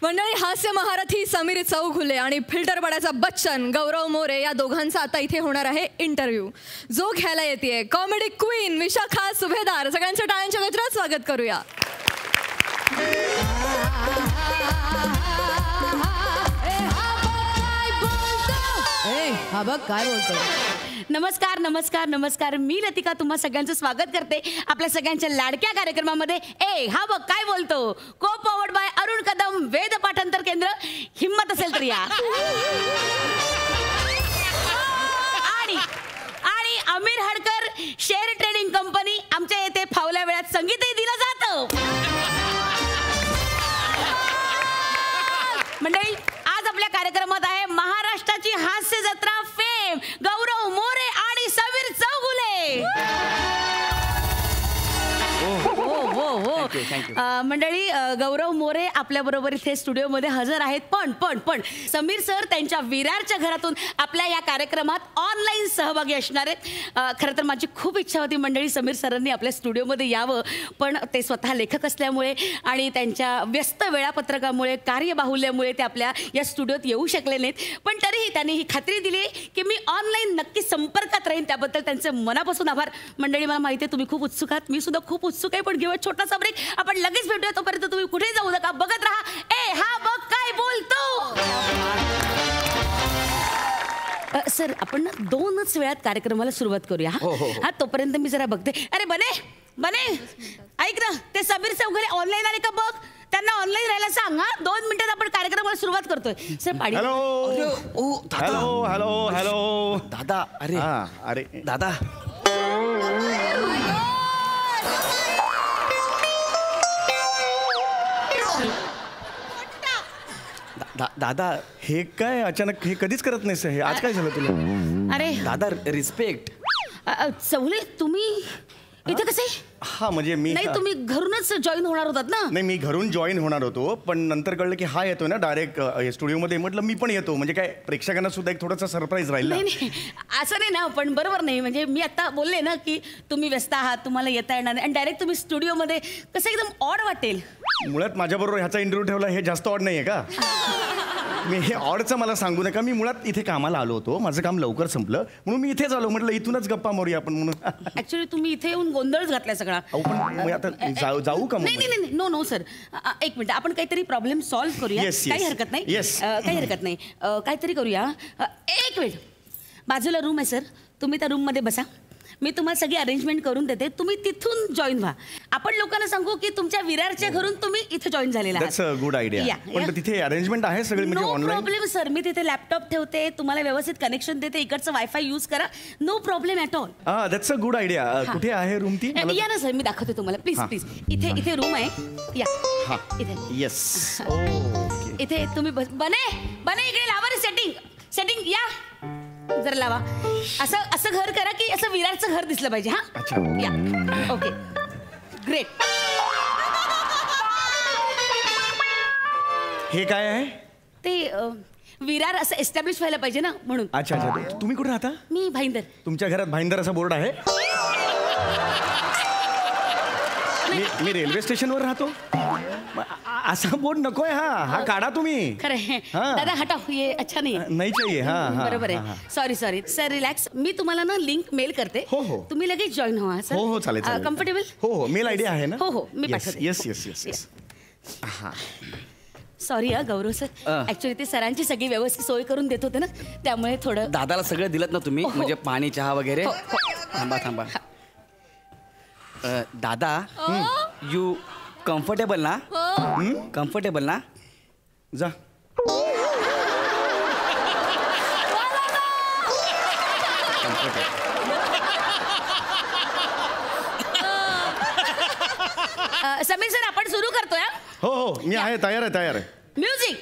मंडळी, हास्य महारथी समीर चौघुले आणि फिल्टर बड्याचा बच्चन गौरव मोरे या दोघांचा आता इथे होणार आहे इंटरव्ह्यू, जो घ्यायला येते कॉमेडी क्वीन विशाखा सुभेदार. सगळ्यांचं टाळ्यांच्या गजरात स्वागत करूया. हा बघ काय बोलतो. नमस्कार नमस्कार नमस्कार, मी लतिका तुम्हा सगळ्यांचं स्वागत करते आपल्या सगळ्यांच्या लाडक्या कार्यक्रमामध्ये. हा बघ काय बोलतो, को पॉवर्ड बाय अरुण कदम वेद पाठांतर केंद्र. हिम्मत असेल तर या. आणि अमीर हडकर शेअर ट्रेडिंग कंपनी आमच्या येथे फावल्या वेळात संगीतही दिलं जातं. मंडळी, आज आपल्या कार्यक्रमात आहे महाराष्ट्राची हास्य जत्रा फेम गौरव मोरे आणि समीर चौघुले. मंडळी, गौरव मोरे आपल्या बरोबर इथे स्टुडिओमध्ये हजर आहेत. पण समीर सर त्यांच्या विरारच्या घरातून आपल्या या कार्यक्रमात ऑनलाईन सहभागी असणार आहेत. खरं तर माझी खूप इच्छा होती मंडळी, समीर सरांनी आपल्या स्टुडिओमध्ये यावं, पण ते स्वतः लेखक असल्यामुळे आणि त्यांच्या व्यस्त वेळापत्रकामुळे कार्यबाहुल्यामुळे ते आपल्या या स्टुडिओत येऊ शकले नाहीत. पण तरीही त्यांनी ही खात्री दिली की मी ऑनलाईन नक्की संपर्कात राहीन. त्याबद्दल त्यांचे मनापासून आभार. मंडळी, मला माहिती आहे तुम्ही खूप उत्सुक आहात, मी सुद्धा खूप उत्सुक आहे. पण घेऊया छोटासा ब्रेक, आपण लगेच भेटूया. तोपर्यंत तुम्ही कुठे जाऊ नका, बघत राहा हा बघ काय बोलतो. सर, आपण ना 2च वेळात कार्यक्रमाला सुरुवात करूया. हा तोपर्यंत मी जरा बघते. अरे बने ऐक ना, ते समीर चौघुले ऑनलाईन आले का बघ, त्यांना ऑनलाईन राहायला सांग. 2 मिनिटात आपण कार्यक्रमाला सुरुवात करतोय. सर पाडी. हॅलो दादा. अरे दादा, दादा, हे काय अचानक, हे कधीच करत नाहीस हे, आज काय झालं तुला? अरे दादा रिस्पेक्ट. चौघुले, तुम्ही इथे कसे? हा म्हणजे मी नाही, तुम्ही घरूनच जॉईन होणार होतात ना? नाही, मी घरून जॉईन होणार होतो, पण नंतर कळलं की हा येतोय ना डायरेक्ट स्टुडिओमध्ये. म्हटलं मी पण येतो, म्हणजे काय प्रेक्षकांना सुद्धा एक थोडासा सरप्राईज राहील. नाही, असं नाही ना, पण बरोबर नाही. म्हणजे मी आता बोलले ना की तुम्ही व्यस्त आहात, तुम्हाला येता येणार नाही, आणि डायरेक्ट तुम्ही स्टुडिओमध्ये कसं एकदम ऑड वाटेल. मुळात माझ्याबरोबर ह्याचा इंटरव्ह्यू ठेवला हे जास्त ऑड नाही आहे का? मी हे ऑडचं मला सांगू नका. मी मुळात इथे कामाला आलो होतो, माझं काम लवकर संपलं म्हणून मी इथेच आलो. म्हटलं इथूनच गप्पा मारूया आपण म्हणून. ऍक्च्युली तुम्ही इथे येऊन गोंधळच घातलाय सगळा. पण आता जाऊ का? नाही, नो सर, एक मिनिट, आपण काहीतरी प्रॉब्लेम सॉल्व्ह करूया. काही हरकत नाही. काही हरकत नाही, काहीतरी करूया. एक मिनिट, बाजूला रूम आहे सर, तुम्ही त्या रूम मध्ये बसा. मी तुम्हाला सगळी अरेंजमेंट करून देते, तुम्ही तिथून जॉईन व्हा. आपण लोकांना सांगू की तुमच्या विरारच्या घरून तुम्ही इथे जॉईन झालेला आहात. That's a good idea. पण तिथे अरेंजमेंट आहे सगळी, म्हणजे ऑनलाईन? नो प्रॉब्लेम सर, मी तिथे लॅपटॉप ठेवते, तुम्हाला व्यवस्थित कनेक्शन देते, इकडचं वायफाय यूज करा, no problem at all. That's a good idea. कुठे आहे रूम ती? या ना सर, मी दाखवते तुम्हाला. प्लीज इथे रूम आहे. या इथे. येस. इथे तुम्ही बने इकडे लावा रे सेटिंग या जरा लावा. असं घर करा की असं विरारचं घर दिसलं पाहिजे. या ओके, ग्रेट. हे काय आहे? ते विरार असं एस्टॅब्लिश व्हायला पाहिजे ना, म्हणून. अच्छा. तुम्ही कुठे राहता? मी भाईंदर. तुमच्या घरात भाईंदर असा बोर्ड आहे? मी रेल्वे स्टेशनवर राहतो. असा बोर्ड नकोय. हा काढा तुम्ही. खरं दादा, हटाव, ये अच्छा नाही चाहिए. बरोबर आहे. Sorry sir, relax. मी तुम्हाला ना लिंक मेल करते. हो. तुम्ही लगेच जॉईन व्हा सर. हो चालेल. कम्फर्टेबल? हो, मेल आयडी आहे ना? हो, मी पाठवते. येस. सॉरी गौरव सर, ऍक्च्युली ते सरांची सगळी व्यवस्थित सोय करून देत होते ना, त्यामुळे थोडं. दादाला सगळं दिलत ना तुम्ही, म्हणजे पाणी चहा वगैरे? थांबा. दादा, यू कम्फर्टेबल ना? कम्फर्टेबल ना? जा. समीर सर, आपण सुरू करतोय. हो, मी आहे, तयार आहे. म्युझिक.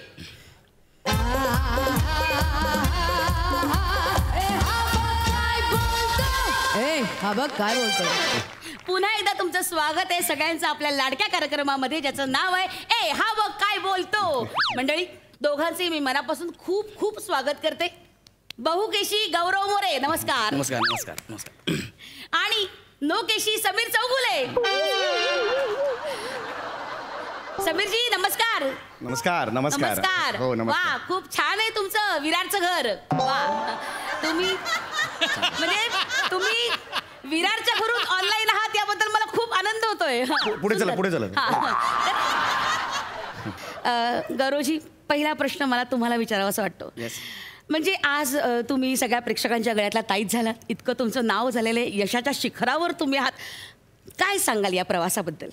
हा बघ काय बोलतो. पुन्हा एकदा तुमचं स्वागत आहे सगळ्यांचं आपल्या लाडक्या कार्यक्रमामध्ये, ज्याचं नाव आहे हा बघ काय बोलतो. मंडळी, दोघांचे मी मनापासून खूप खूप स्वागत करते. बहुकेशी गौरव मोरे, नमस्कार. नमस्कार. आणि नो केशी समीर चौघुले. समीरजी नमस्कार. नमस्कार नमस्कार. नमस्कार. हो वा नमस्कार. खूप छान आहे तुमचं विरारचं घर. वा तुम्ही म्हणजे तुम्ही विरारच्या घरून ऑनलाईन आहात याबद्दल मला खूप आनंद होतोय. पुढे चला पुढे चला. गौरवजी पहिला प्रश्न मला तुम्हाला विचारावासा वाटतो. म्हणजे आज तुम्ही सगळ्या प्रेक्षकांच्या गळ्यातला ताईत झालात. इतकं तुमचं नाव झालेलं आहे, यशाच्या शिखरावर तुम्ही आहात. काय सांगाल या प्रवासाबद्दल?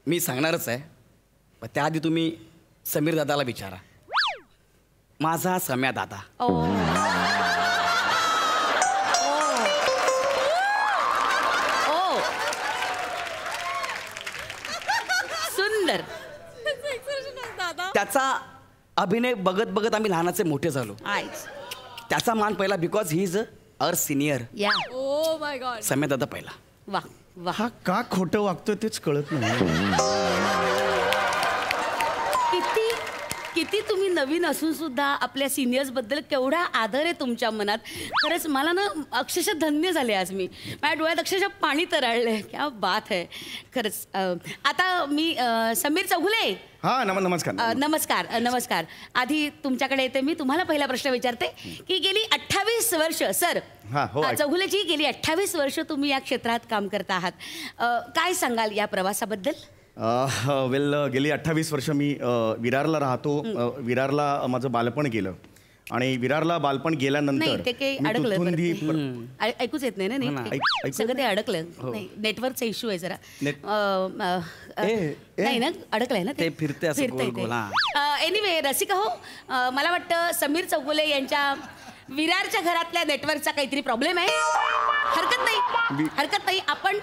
मी सांगणारच आहे, पण त्याआधी तुम्ही समीर दादाला विचारा. माझा सम्या दादा. ओ ओ सुंदर. त्याचा अभिनय बघत बघत आम्ही लहानाचे मोठे झालो. त्याचा मान पहिला because he is our senior. या ओ माय गॉड. सम्या दादा पहिला. वा वा. हा का खोटं वागतोय तेच कळत नाही. किती किती तुम्ही नवीन असून सुद्धा आपल्या सिनियर्स बद्दल केवढा आदर आहे तुमच्या मनात. खरंच मला ना अक्षरशः धन्य झाले आज मी. माझ्या डोळ्यात अक्षरशः पाणी तरळलंय. क्या बात आहे खरंच. आता मी समीर चौगुले. हा नमस्कार. नमस्कार नमस्कार. आधी तुमच्याकडे येते मी. तुम्हाला पहिला प्रश्न विचारते की गेली 28 वर्ष सर चौगुलेजी गेली 28 वर्ष तुम्ही या क्षेत्रात काम करता आहात. काय सांगाल या प्रवासाबद्दल? वेल गेली 28 वर्ष मी विरारला राहतो. विरारला माझं बालपण गेलं आणि विरारला बालपण गेल्यानंतर ते काही अडकलं. ऐकूच येत नाही ना. सगळं ते अडकलं. नेटवर्कचा इश्यू आहे जरा. नाही ना अडकलंय ना ते. एनिवे रसिका हो, मला वाटतं समीर चौगुले यांच्या विरारच्या घरातल्या नेटवर्कचा काहीतरी प्रॉब्लेम आहे. हरकत नाही. आपण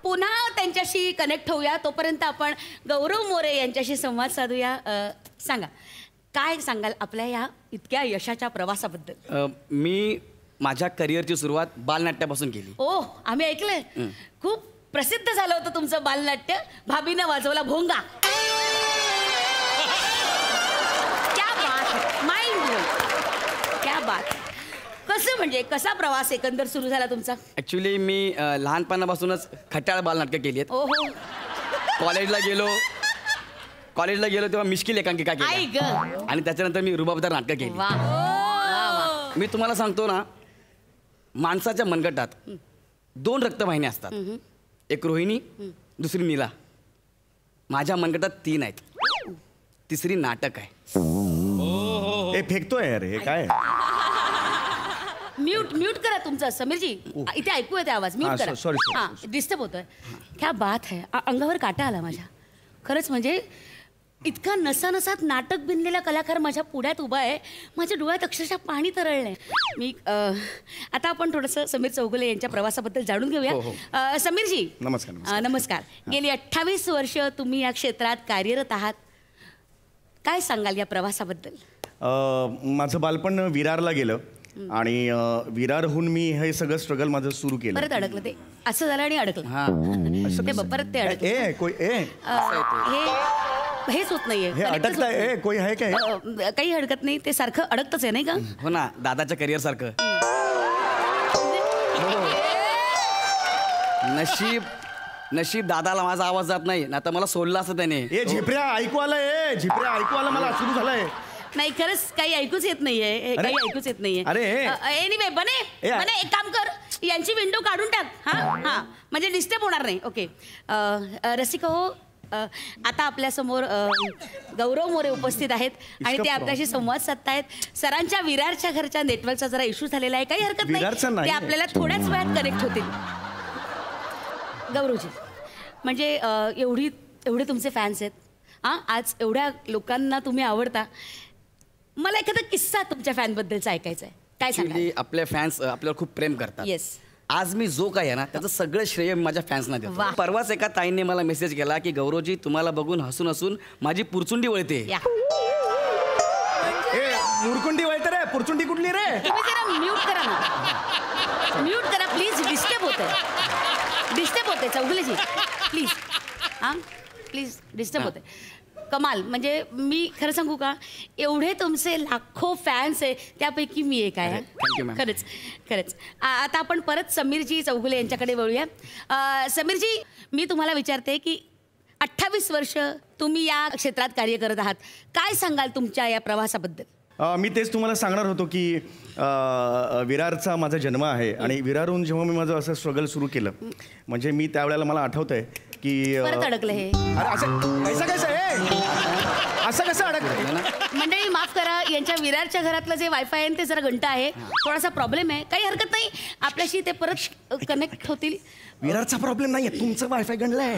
पुन्हा त्यांच्याशी कनेक्ट होऊया. तोपर्यंत आपण गौरव मोरे यांच्याशी संवाद साधूया. सांगा काय सांगाल आपल्या या इतक्या यशाच्या प्रवासाबद्दल? मी माझ्या करिअरची सुरुवात बालनाट्यापासून केली. आम्ही ऐकलंय. खूप प्रसिद्ध झालं होतं तुमचं बालनाट्य. भाभीनं वाजवला भोंगा. क्या बात. Mind blowing. क्या बात. कसं म्हणजे कसा प्रवास एकंदर सुरू झाला तुमचा? ॲक्च्युली मी लहानपणापासूनच खट्याळ बालनाटकं केली आहेत. ओहो. कॉलेजला गेलो तेव्हा मिश्किल एकांकिका केली आणि त्याच्यानंतर मी रुबाबदार नाटकं केली. मी तुम्हाला सांगतो ना, माणसाच्या मनगटात 2 रक्तवाहिन्या असतात. एक रोहिणी, दुसरी नीला. माझ्या मनगटात 3 आहेत. तिसरी नाटक आहे. हे फेकतोय यार. हे काय? म्यूट करा तुमचं समीरजी. इथे ऐकू येते आवाज. म्यूट करा. सॉरी. डिस्टर्ब होतोय. क्या बात है. अंगावर काटा आला माझ्या. खरंच म्हणजे इतका नसानसात नाटक बिनलेला कलाकार माझ्या पुढ्यात उभा आहे. माझ्या डोळ्यात अक्षरशः पाणी तरळलंय. मी आता आपण थोडंसं समीर चौगुले यांच्या प्रवासाबद्दल जाणून घेऊया. समीरजी नमस्कार. नमस्कार. गेली 28 वर्ष तुम्ही या क्षेत्रात कार्यरत आहात. काय सांगाल या प्रवासाबद्दल? माझं बालपण विरारला गेलं आणि विरारहून मी हे सगळं स्ट्रगल माझं सुरू केलं. परत अडकलं ते. असं झालं आणि अडकलं. परत ते अडकलं. हेच होत नाहीये. कोई आहे काय? काही हरकत नाही. ते सारखं अडकतच आहे नाही का? हो ना, दादाच्या करिअर सारखं. नशीब दादाला माझा आवाज जात नाही, ना तर मला सोडला असं त्याने. झिपऱ्या ऐकू आलं. झिपऱ्या ऐकू आलं. मला सुरू झालंय. नाही खरंच काही ऐकूच येत नाहीये. काही ऐकूच येत नाहीये. एनिवे बने एक काम कर, यांची विंडो काढून टाक. हा म्हणजे डिस्टर्ब होणार नाही. ओके. रसिका हो, आता आपल्या समोर गौरव मोरे उपस्थित आहेत आणि ते आपल्याशी संवाद साधतायत. सरांच्या विरारच्या घरच्या नेटवर्कचा जरा इश्यू झालेला आहे. काही हरकत नाही. ते आपल्याला थोड्याच वेळात कनेक्ट होतील. गौरवजी म्हणजे एवढे तुमचे फॅन्स आहेत. आज एवढ्या लोकांना तुम्ही आवडता. मला एखादा किस्सा तुमच्या फॅनबद्दलचा ऐकायचा आहे. काय सांगाल? आपले फॅन्स आपल्याला खूप प्रेम करतात. येस. आज मी जो काय आहे ना त्याचं सगळं श्रेय मी माझ्या फॅन्सना देतो. परवाच एका ताईंनी मला मेसेज केला की गौरवजी तुम्हाला बघून हसून हसून माझी पुरचुंडी वळते. मुरकुंडी वळते रे. पुरचुंडी कुठली रे? तुम्ही जरा म्यूट करा ना. म्यूट करा प्लीज. डिस्टर्ब होते चौगुलेजी प्लीज. प्लीज डिस्टर्ब होते. कमाल. म्हणजे मी खरं सांगू का, एवढे तुमचे लाखो फॅन्स आहे त्यापैकी मी एक आहे. खरंच. आता आपण परत समीरजी चौगुले यांच्याकडे वळूया. समीरजी मी तुम्हाला विचारते की 28 वर्ष तुम्ही या क्षेत्रात कार्य करत आहात. काय सांगाल तुमच्या या प्रवासाबद्दल? मी तेच तुम्हाला सांगणार होतो की विरारचा माझा जन्म आहे आणि विरारहून जेव्हा मी माझं असं स्ट्रगल सुरू केलं म्हणजे मी त्यावेळेला मला आठवतंय की परत अडकलं हे. अरे असं कसं अडकलं? मंडळी माफ करा, यांच्या विरारच्या घरातलं जे वायफाय आहे ते जरा घंटा आहे, थोडासा प्रॉब्लेम आहे. काही हरकत नाही, आपल्याशी ते परत कनेक्ट होतील. विरारचा प्रॉब्लेम नाहीये, तुमचं वायफाय गणलंय.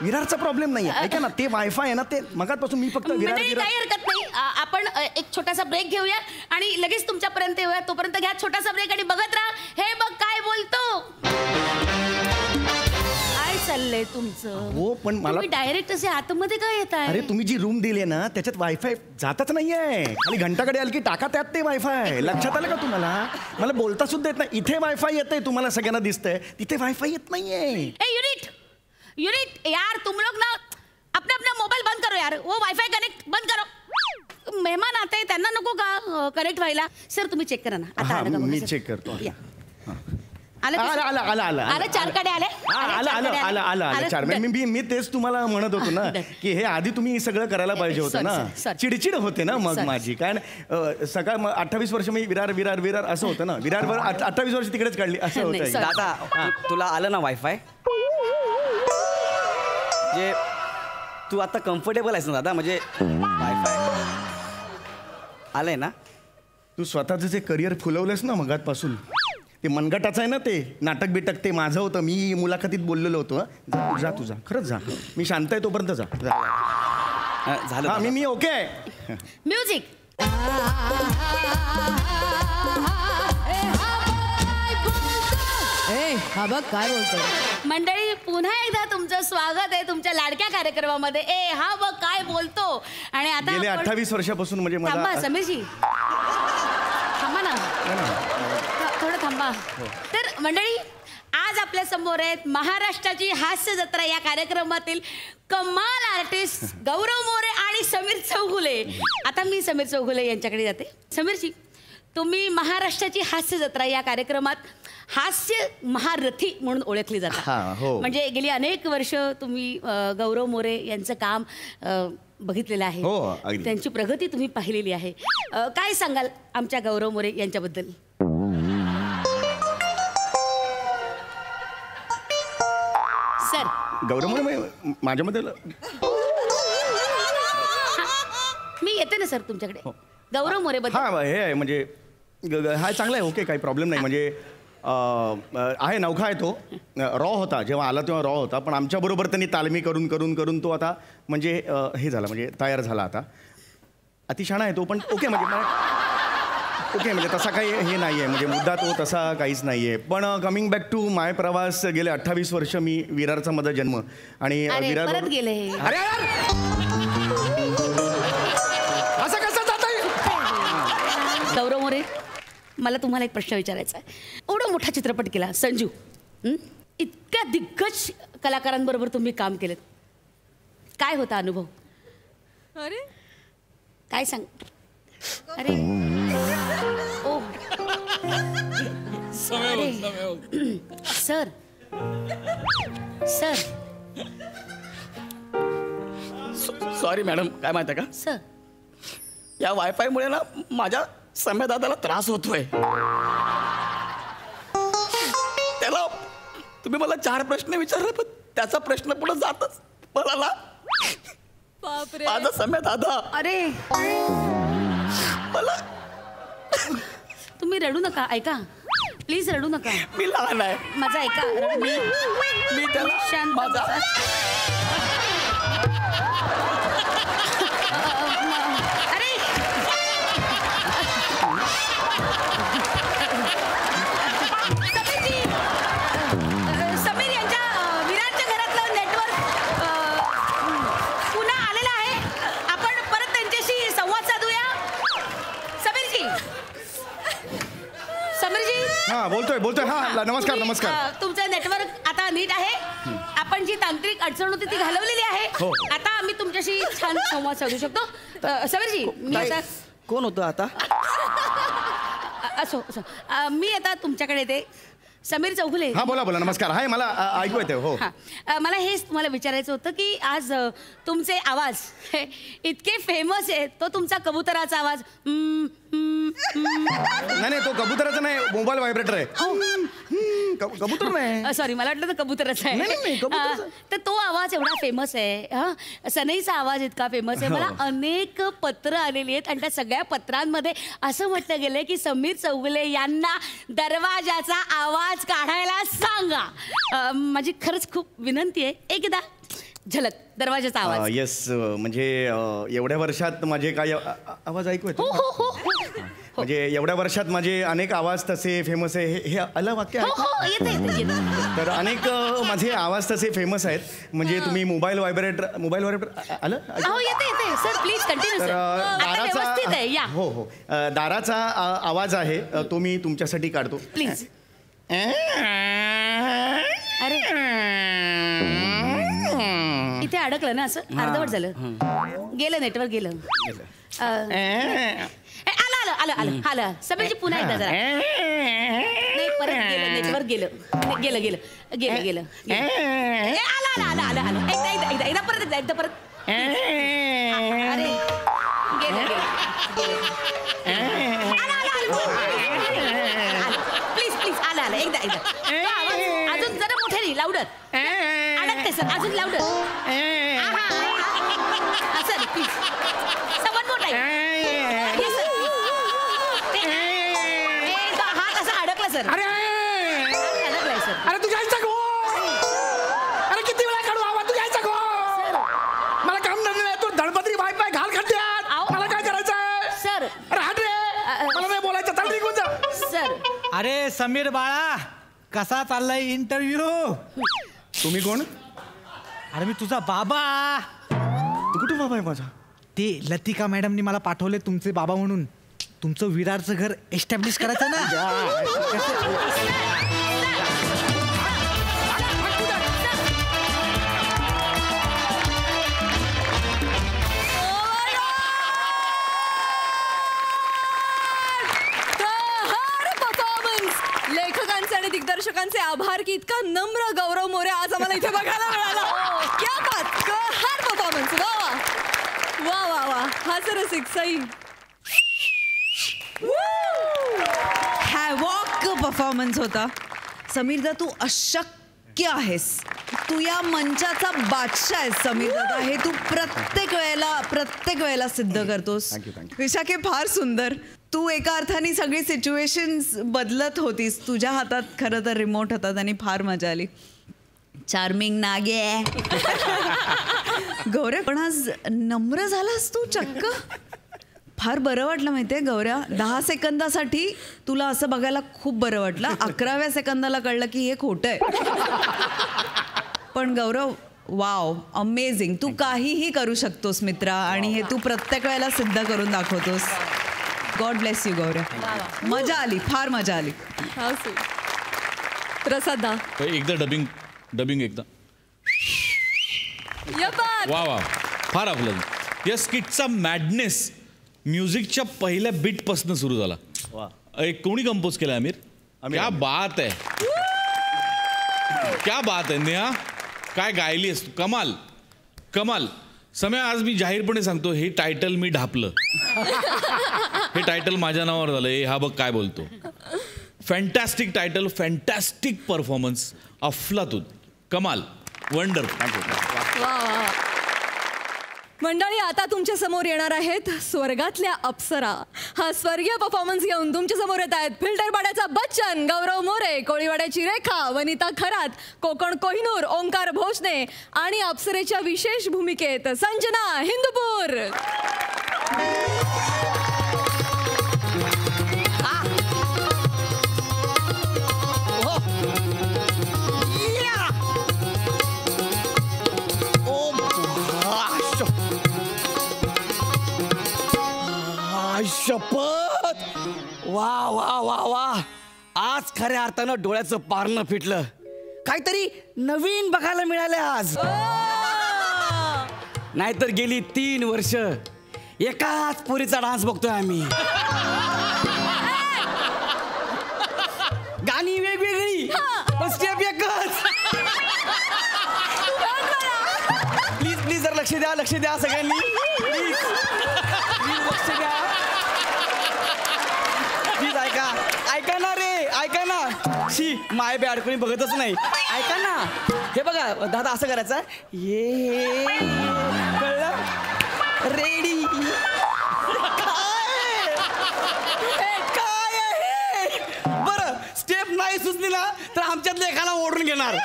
विरारचा प्रॉब्लेम नाहीये, ऐका ना, ते वायफाय आहे ना, ते मगातपासून मी फक्त विरार मंडळी काही हरकत नाही, आपण एक छोटासा ब्रेक घेऊया आणि लगेच तुमच्यापर्यंत येऊया. तोपर्यंत घ्या छोटासा ब्रेक आणि बघत राहा हे बघ काय बोलतो. काय चाललंय तुमचं? हो पण मला डायरेक्ट असे आतमध्ये काय येत आहे? अरे तुम्ही जी रूम दिली ना त्याच्यात वायफाय जातच नाहीये. खाली घंटाकडे आली की टाका त्यात ते वायफाय. लक्षात आलं का तुम्हाला? मला बोलता सुद्धा येत नाही. इथे वायफाय येतंय, तुम्हाला सगळ्यांना दिसतंय, तिथे वायफाय येत नाहीये. यूनिट यार, तुम लोग ना अपना अपना मोबाईल बंद करो यार. वो वायफाय कनेक्ट बंद करो. मेहमान आते त्यांना नको का कनेक्ट व्हायला? सर तुम्ही चेक करा ना. आता मी चेक करतो. आलं चार कडे आलं चार. मी तेच तुम्हाला म्हणत होतो ना की हे आधी तुम्ही सगळं करायला पाहिजे होतं ना. चिडचिड होते ना मग माझी. कारण सकाळ 28 वर्ष मी विरार विरार विरार असं होतं ना. विरारवर 28 वर्ष तिकडेच काढली असं होतं. दादा तुला आलं ना वायफाय? जे तू आता कम्फर्टेबल आहेस ना दादा? म्हणजे वायफाय आलंय ना? तू स्वतःचं जे करिअर फुलवलंस ना मगातपासून, ते मनगटाचं आहे ना, ते नाटक बिटक ते माझं होतं. मी मुलाखतीत बोललेलो होतो. जा तुझा खरंच जा. मी शांत आहे तोपर्यंत जा. झालं मी ओके आहे. म्युझिक. हा बघ काय बोलतोय. मंडळी पुन्हा एकदा तुमचं स्वागत आहे तुमच्या लाडक्या कार्यक्रमामध्ये. हा बघ काय बोलतो. आणि आता गेले 28 वर्षापासून म्हणजे थांबा समीरजी, थांबा ना थोडं थांबा. तर मंडळी आज आपल्या समोर आहेत महाराष्ट्राची हास्य जत्रा या कार्यक्रमातील कमाल आर्टिस्ट गौरव मोरे आणि समीर चौगुले. आता मी समीर चौगुले यांच्याकडे जाते. समीरजी, तुम्ही महाराष्ट्राची हास्य जत्रा या कार्यक्रमात हास्य महारथी म्हणून ओळखली जातात. हो. म्हणजे गेली अनेक वर्ष तुम्ही गौरव मोरे यांचं काम बघितलेलं आहे. हो, अगदी. त्यांची प्रगती तुम्ही पाहिलेली आहे. काय सांगाल आमच्या गौरव मोरे यांच्याबद्दल? सर गौरव मोरे माझ्याबद्दल मी येते ना सर तुमच्याकडे. गौरव मोरे बद्दल हे आहे म्हणजे हा चांगला आहे. ओके, काही प्रॉब्लेम नाही. म्हणजे आहे, नौखा आहे तो. रॉ होता जेव्हा आला तेव्हा रॉ होता, पण आमच्याबरोबर त्यांनी तालमी करून करून करून तो आता म्हणजे हे झाला, म्हणजे तयार झाला आता. अतिशहाणा आहे तो, पण ओके म्हणजे तसा काही हे नाही आहे, म्हणजे मुद्दा तो तसा काहीच नाही आहे. पण कमिंग बॅक टू माय प्रवास, गेले 28 वर्ष मी विरारचा माझा जन्म आणि विरार परत गेले. अरे यार असं कसं जाता येईल? गौरव मोरे, मला तुम्हाला एक प्रश्न विचारायचा आहे. एवढा मोठा चित्रपट केला संजू, इतक्या दिग्गज कलाकारांबरोबर तुम्ही काम केलं, काय होता अनुभव? अरे काय सांग. अरे ओ सर सॉरी मॅडम, काय माहिती आहे का सर, या वायफायमुळे ना माझ्या सम्या दादाला त्रास होतोय. त्याला तुम्ही मला 4 प्रश्न विचारले, पण त्याचा प्रश्न पुढे जातच मला ना बापरे. माझा सम्या दादा. अरे मला तुम्ही रडू नका, ऐका प्लीज रडू नका. मी लहान आहे, माझा ऐका. मी त्याला शांत माझा अरे समीर यांच्या विरारच्या घरातलं नेटवर्क पुन्हा आलेलं आहे. आपण परत त्यांच्याशी संवाद साधूया. समीरजी हा बोलतोय. हा नमस्कार. तुमचं नेटवर्क आता नीट आहे. आपण जी तांत्रिक अडचण होती ती घालवलेली आहे. हो. आता आम्ही तुमच्याशी छान संवाद साधू शकतो. समीरजी, मी आता कोण होतं आता? असो मी आता तुमच्याकडे येते. समीर चौगुले. हा बोला बोला. नमस्कार. हाय, मला ऐकू येते. हो. मला हेच तुम्हाला विचारायचं होतं की आज तुमचे आवाज इतके फेमस आहेत. तो तुमचा कबुतराचा आवाज नाही, तो कबुतराचा नाही, मोबाईल व्हायब्रेटर आहे. कबूतर नाही. सॉरी, मला वाटलं तर कबुतराचा आहे. तर तो आवाज एवढा फेमस आहे. हा, सनईचा आवाज इतका फेमस आहे. मला अनेक पत्र आलेली आहेत आणि त्या सगळ्या पत्रांमध्ये असं म्हटलं गेलंय की समीर चौगुले यांना दरवाजाचा आवाज काढायला सांगा. माझी खरंच खूप विनंती आहे, एकदा झलक दरवाजाचा आवाज. येस, म्हणजे एवढ्या वर्षात माझे काय आवाज ऐकू येतो. म्हणजे एवढ्या वर्षात माझे अनेक आवाज तसे फेमस आहे. हे आलं वाक्य आहे. तर अनेक माझे आवाज तसे फेमस आहेत. म्हणजे तुम्ही मोबाईल व्हायब्रेटर आलं. येते सर, प्लीज कंटिन्यू. दाराचा, हो हो, दाराचा आवाज आहे तो मी तुमच्यासाठी काढतो. प्लीज. अरे इथे अडकलं ना, असं अर्धवट झालं. गेलं नेटवर्क, गेलं. आलं. समीरजी पुन्हा एकदा जरा. नाही, परत गेलं नेटवर्क, गेलं. आलं. एकदा परत. अरे गेलं. प्लीज आलं. एकदा अजून जरा मोठ्याने, लाऊडर. अडकते सर, अजून लाऊडर. सर प्लीज, समन मोठा हात असा अडकला सर. अडकलाय सर. अरे तू जायचं गो. अरे किती वेळा काढू आवाज, तू जायचं गो. मला काम नाही, तू धडपत्री वायफाय घाल खड्ड्यात. मला काय करायचंय सर? अरे हाट रे, मला नाही बोलायचं, चाल निघून जा. सर. अरे समीर बाळा, कसा चाललाय इंटरव्ह्यू? तुम्ही कोण? अरे मी तुझा बाबा. तू कुठं बाबा आहे माझा? ते लतिका मॅडमनी मला पाठवले तुमचे बाबा म्हणून. तुमचं विरारचं घर एस्टॅब्लिश करायचं ना. लेखकांचे आणि दिग्दर्शकांचे आभार की इतका नम्र गौरव मोरे आज आम्हाला इथे बघायला मिळाला. क्या बात, कहर परफॉर्मन्स. वा. हा सर सिक्साई हॅवॉक परफॉर्मन्स होता. समीर दा, तू अशक्य आहेस. तू या मंचाचा बादशाह आहेस समीर दादा. हे तू प्रत्येक वेळेला सिद्ध करतोस. विशाखे, फार सुंदर. तू एका अर्थाने सगळी सिच्युएशन्स बदलत होतीस. तुझ्या हातात खरं तर रिमोट होता आणि फार मजा आली. चार्मिंग नागे. गौऱ्या, पण आज नम्र झालास तू चक्क. फार बरं वाटलं माहितीये गौऱ्या. 10 सेकंदासाठी तुला असं बघायला खूप बरं वाटलं. 11व्या सेकंदाला कळलं की हे खोटं आहे. पण गौरव, वाव, अमेझिंग. तू काहीही करू शकतोस मित्रा, आणि हे तू प्रत्येक वेळेला सिद्ध करून दाखवतोस. गॉड ब्लेस यू गौऱ्या. मजा आली, फार मजा आली. प्रसादा, एकदा डबिंग एकदा. वा, फार आपलं या स्किटचा मॅडनेस म्युझिकच्या पहिल्या बीटपासून सुरू झाला. कोणी कंपोज केला? आमिर. क्या बात आहे, क्या बात आहे. नेहा, काय गायली आहेस तू. कमाल. समय, आज मी जाहीरपणे सांगतो, हे टायटल मी ढापलं. हे टायटल माझ्या नावावर झालं. हा बघ काय बोलतो. फॅन्टॅस्टिक टायटल, फॅन्टॅस्टिक परफॉर्मन्स, अफलातून, कमाल, वंडरफुल. मंडळी, आता तुमच्या समोर येणार आहेत स्वर्गातल्या अप्सरा. हा स्वर्गीय परफॉर्मन्स घेऊन तुमच्या समोर येत आहेत फिल्टरपाड्याचा बच्चन गौरव मोरे, कोळीवाड्याची रेखा वनिता खरात, कोकण कोहिनूर ओंकार भोसने आणि अप्सरेच्या विशेष भूमिकेत संजना हिंदूपूर. शपथ. वा वा वा वा, आज खऱ्या अर्थानं डोळ्याचं पारणं फिटलं. काहीतरी नवीन बघायला मिळालं आज. नाहीतर गेली 3 वर्ष एकाच पोरीचा डान्स बघतोय आम्ही. गाणी वेगवेगळी, लक्ष द्या सगळ्यांनी प्लीज लक्ष द्या प्लीज. ऐका ना रे, ऐका ना. शी माय बॅड, कोणी बघतच नाही. ऐका ना, हे बघा दादा, असं करायचं. ये कळलं, रेडी. काय आहे बरं, स्टेप नाही सुचली ना तर आमच्यातल्या एकाला ओढून घेणार.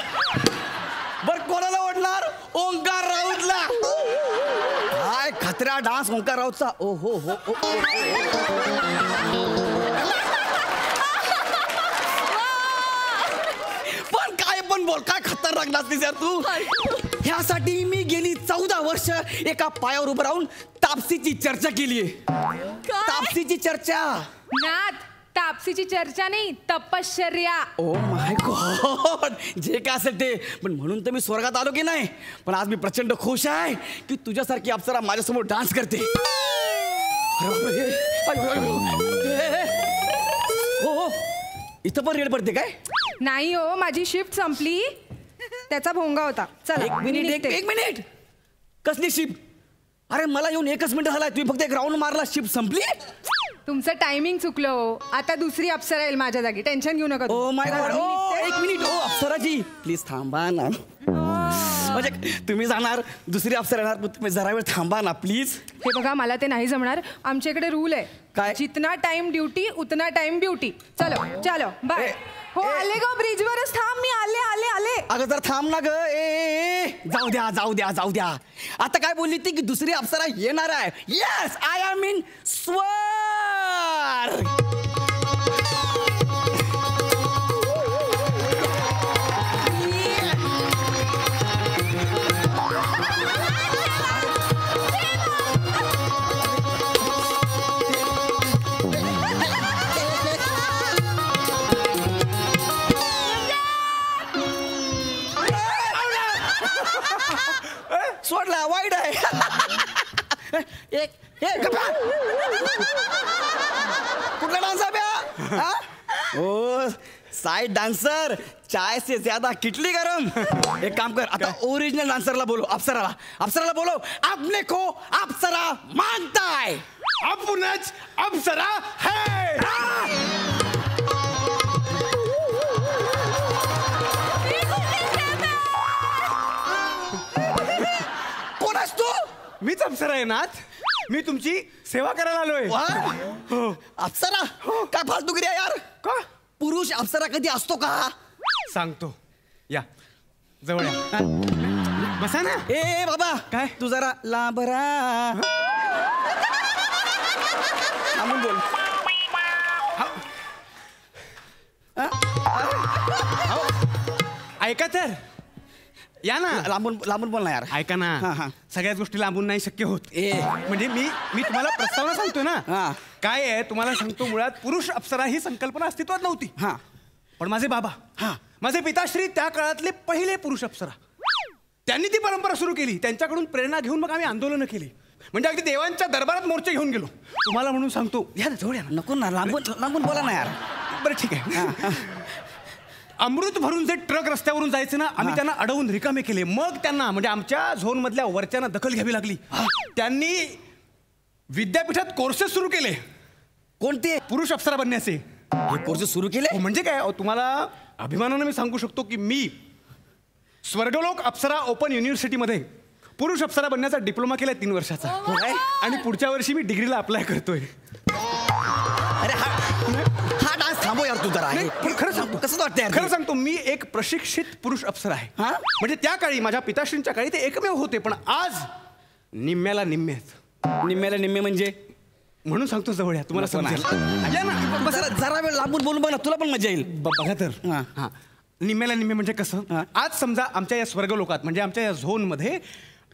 बरं कोणाला ओढणार? ओंकार राऊतला. काय खतरा डान्स ओंकार राऊतचा. ओ हो हो. पण काय पण बोल, काय खतरनाक नाचलीस यार तू. ह्यासाठी मी गेली 14 वर्ष एका पायावर उभं राहून तापसीची चर्चा केलीये. तापसीची चर्चा. नाथ, तापसीची चर्चा नाही, तपश्चर्या. ओ माय गॉड, जे काय असेल ते. पण म्हणून तर मी स्वर्गात आलो की नाही. पण आज मी प्रचंड खुश आहे की तुझ्यासारखी अप्सरा माझ्यासमोर डान्स करते. हो, इथं पण रेड पडते काय? नाही हो, माझी शिफ्ट संपली, त्याचा भोंगा होता. चला एक मिनिट. कसली शिफ्ट? अरे मला येऊन 1 मिनिट झालाय, तुम्ही फक्त एक राऊंड मारला, शिफ्ट संपली. तुमचं टायमिंग चुकलं हो. आता दुसरी अप्सरा येईल माझ्या जागी, टेन्शन घेऊ नका. Oh my God. एक मिनिट. ओ अप्सराजी प्लीज थांबा ना. म्हणजे तुम्ही जाणार, दुसरी अप्सरा येणार, तुम्ही जरा वेळ थांबा ना प्लीज. हे बघा, मला ते नाही जमणार. आमच्या इकडे रूल आहे, काय? जितना टाइम ड्युटी उतना टाइम ब्युटी. चलो बाय. हो आले गो, ब्रिजवरच थांब, मी आले. अगं जर थांब ना ग. जाऊ द्या. आता काय बोलली ती की दुसरी अप्सरा येणार आहे. येस, आय एम इन स्वर. सोडला, वाईट आहे. कुठला डान्स आहे? ओ साइड डान्सर, चाय से ज्यादा किटली गरम. एक काम कर, आता ओरिजिनल डान्सरला बोलो, अप्सराला बोलो. आपने को अप्सरा मानताय. आपणच अप्सरा है. कोण असतो? मीच अप्सरा आहे नाथ. मी तुमची सेवा करायला आलोय. अप्सरा काय फालतूगिरी आहे यार. का? पुरुष अप्सरा कधी असतो का? सांगतो, या जवळ या. बसा ना. ए बाबा, काय? तू जरा लांबरा थांबून बोल. ऐका तर, या ना. लांबून बोल ना यार. ऐका ना, सगळ्याच गोष्टी लांबून नाही शक्य होत. म्हणजे मी तुम्हाला प्रस्तावना सांगतो ना. काय आहे तुम्हाला सांगतो, मुळात पुरुष अप्सरा ही संकल्पना अस्तित्वात नव्हती. पण माझे बाबा, माझे पिताश्री त्या काळातले पहिले पुरुष अप्सरा, त्यांनी ती परंपरा सुरू केली. त्यांच्याकडून प्रेरणा घेऊन मग आम्ही आंदोलनं केली. म्हणजे अगदी देवांच्या दरबारात मोर्चे घेऊन गेलो. तुम्हाला म्हणून सांगतो, या ना जवळ या ना. नको ना, लांबून बोला ना यार. बरं ठीक आहे. अमृत भरून जे ट्रक रस्त्यावरून जायचे ना, आम्ही त्यांना अडवून रिकामे केले. मग त्यांना, म्हणजे आमच्या झोन मधल्या वरच्यांना दखल घ्यावी लागली. त्यांनी विद्यापीठात कोर्सेस सुरू केले. कोणते? पुरुष अप्सरा बनण्याचे कोर्सेस सुरू केले. म्हणजे काय, तुम्हाला अभिमानानं मी सांगू शकतो की मी स्वर्गलोक अप्सरा ओपन युनिव्हर्सिटीमध्ये पुरुष अप्सरा बनण्याचा डिप्लोमा केलाय 3 वर्षाचा. आणि पुढच्या वर्षी मी डिग्रीला अप्लाय करतोय. अरे हा डान्स थांबव यार तू जरा. पण खरं सांगतो, कसं वाटतंय? खरं सांगतो, मी एक प्रशिक्षित पुरुष अप्सरा आहे. म्हणजे त्या काळी, माझ्या पिताश्रींच्या काळी ते एकमेव होते. पण आज निम्म्याला निम्मे आहेत. निम्म्याला निम्मे म्हणजे? म्हणून सांगतो, जवळ या, तुम्हाला समजेल. या ना, जरा वेळ लांबून बोलून बघ ना, तुला पण मजा येईल. बघा तर. निम्म्याला निम्मे म्हणजे कसं? आज समजा आमच्या या स्वर्गलोकात, म्हणजे आमच्या या झोन मध्ये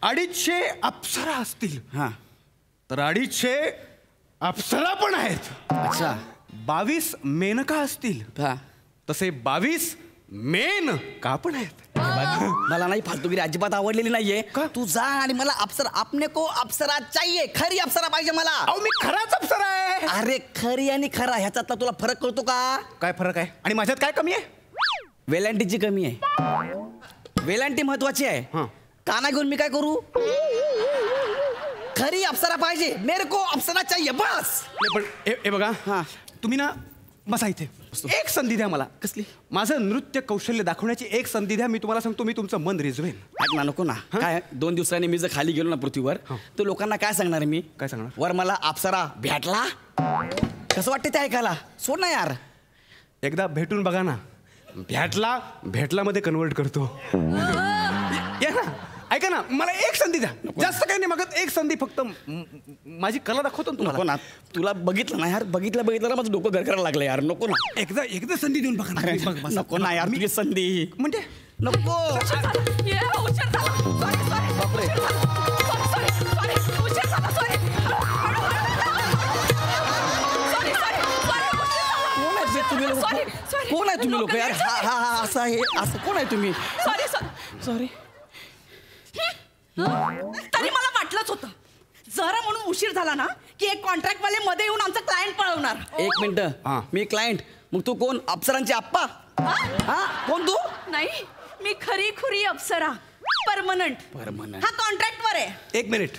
250 अप्सरा असतील. तर 250 अप्सरा पण आहेत. अच्छा. 22 मेनका असतील. तसे 22 मेन का पण आहेत. मला नाही फालतूगिरी अजिबात आवडलेली नाहीये. तू जा आणि मला अप्सरा, आपने को अप्सरा चाहिए, खरी अप्सरा पाहिजे मला. अहो मी खराच अप्सरा आहे. अरे खरी आणि खरा ह्याच्यातला तुला फरक कळतो का? काय फरक आहे? आणि माझ्यात काय कमी आहे? वेलांटीची कमी आहे. वेलांटी महत्वाची आहे. काना घेऊन मी काय करू? घरी अप्सरा पाहिजे, मेरे को अप्सरा चाहिए बस. पण हे बघा, हा. तुम्ही ना बसा इथे. एक संधी द्या मला. कसली? माझं नृत्य कौशल्य दाखवण्याची एक संधी द्या. मी तुम्हाला सांगतो, मी तुमचं मन रिझवेन. ऐक ना, नको ना. काय 2 दिवसांनी मी जर खाली गेलो ना पृथ्वीवर, तर लोकांना काय सांगणार मी? काय सांगणार? वर मला अप्सरा भेटला. कसं वाटतं ते ऐकायला? सोड ना यार. एकदा भेटून बघा ना. भेटला मध्ये कन्वर्ट करतो. या ना, ऐका ना, मला एक संधी द्या. जास्त काही नाही मागत, एक संधी फक्त. माझी कला दाखवतो ना नको तुम्हाला. ना, तुला बघितलं ना यार, बघितलं ना माझं डोकं घर करायला लागलं यार. नको ना. एकदा संधी देऊन बघा ना. नको ना यार, तुझी संधी म्हणजे नको. बापरे. कोण आहे तुम्ही लोक यार? हा असं आहे, असं कोण आहे तुम्ही? सॉरी. तरी मला वाटलंच होतं, जरा म्हणून उशीर झाला ना की एक कॉन्ट्रॅक्ट वाले मध्ये येऊन आमचा क्लायंट पळवणार. 1 मिनिट. मी क्लायंट, मग तू कोण? अप्सरांची आप्पा? हा, कोण तू? नाही, मी खरी खुरी अप्सरा. परमनंट. हा कॉन्ट्रॅक्ट वर आहे. 1 मिनिट.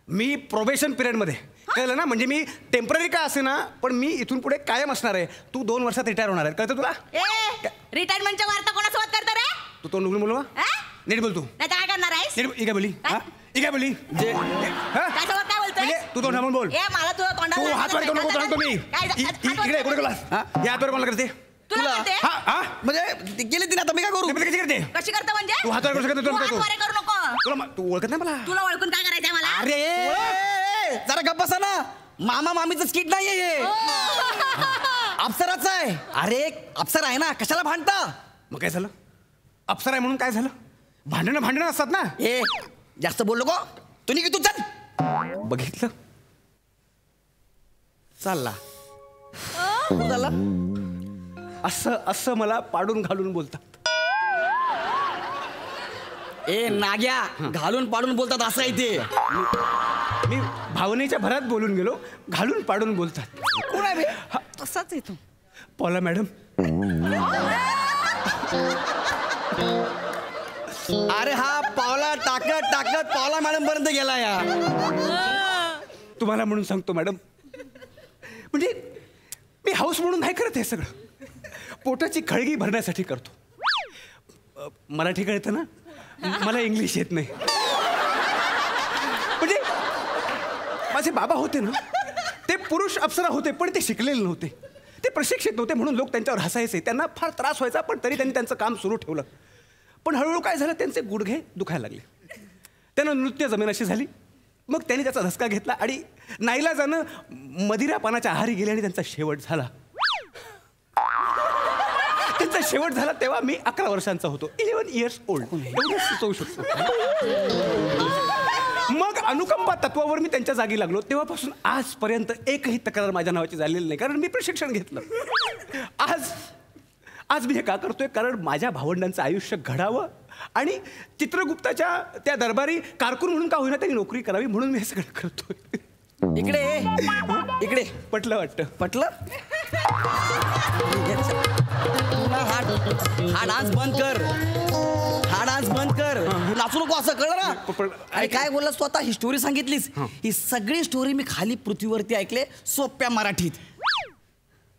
मी प्रोबेशन पिरियड मध्ये, कळलं ना? म्हणजे मी टेम्पररी काय असे ना, पण मी इथून पुढे कायम असणार आहे. तू 2 वर्षात रिटायर होणार आहे, कळतं तुला? रिटायरमेंटच्या वार्ता कोणासोबत करतो रे? तू तोंड उघडून बोलवा. नीट बोल. तू नाही काय करणार आहेस? काय बोली? काय बोली? जे काय सोबत काय बोलतोय? तू तोंड थांबून बोल. मला तुला तू हात वर करू नको, सांगतो मी. इकडे कुठे गेलास? या हात वर कोणाला करते? तुला म्हणजे गेली तिने, आता मी काय करू? कशी करते? कशी करतो म्हणजे? तू हात वर करू शकत नाही. तू हात वर करू नको. तुला तू ओळखत नाही मला. तुला ओळखून काय करायचंय मला? अरे जरा गप्प बसा ना. मामा मामीचं स्किट नाहीये हे. अप्सराचं आहे. अरे अप्सरा आहे ना, कशाला भांडता? मग काय झालं? अप्सरा आहे म्हणून काय झालं? भांडणं असतात ना. ए जास्त बोल नको. तू निघ, तू चल. बघितलं? चालला झाला. असं मला पाडून घालून बोलतात. ए नाग्या, घालून पाडून बोलतात असं आहे ते. मी भावनेच्या भरात बोलून गेलो, घालून पाडून बोलतात. कोण आहे बे? तसाच येतो. पॉला मॅडम. अरे हा पावला टाकत पावला मॅडम पर्यंत गेला यार. तुम्हाला म्हणून सांगतो मॅडम, म्हणजे मी हाऊस म्हणून नाही करत हे सगळं. पोटाची खळगी भरण्यासाठी करतो. मराठी कळतं ना, मला इंग्लिश येत नाही. म्हणजे माझे बाबा होते ना, ते पुरुष अप्सरा होते, पण ते शिकलेले नव्हते, ते प्रशिक्षित नव्हते, म्हणून लोक त्यांच्यावर हसायचे. त्यांना फार त्रास व्हायचा, पण तरी त्यांनी त्यांचं काम सुरू ठेवलं. पण हळूहळू काय झालं, त्यांचे गुडघे दुखायला लागले. त्यांना नृत्य जमेनाशी झाली. मग त्यांनी त्याचा धसका घेतला आणि नाईलाजानं मदिरा पानाच्या आहारी गेले आणि त्यांचा शेवट झाला. त्यांचा शेवट झाला तेव्हा मी 11 वर्षांचा होतो. 11 years old. एवढं सुचवू शकतो. मग अनुकंपा तत्वावर मी त्यांच्या जागी लागलो. तेव्हापासून आजपर्यंत एकही तक्रार माझ्या नावाची झालेली नाही, कारण मी प्रशिक्षण घेतलं. आज मी हे का करतोय? कारण माझ्या भावंडांचं आयुष्य घडावं आणि चित्रगुप्ताच्या त्या दरबारी कारकून म्हणून का होईना त्यांनी नोकरी करावी, म्हणून मी हे सगळं करतोय. इकडे पटलं वाटतं? पटलं. हा डान्स बंद कर. नाचू नको असं, कळलं ना? अरे काय बोललास तू आता? ही स्टोरी सांगितलीस. ही सगळी स्टोरी मी खाली पृथ्वीवरती ऐकले, सोप्या मराठीत.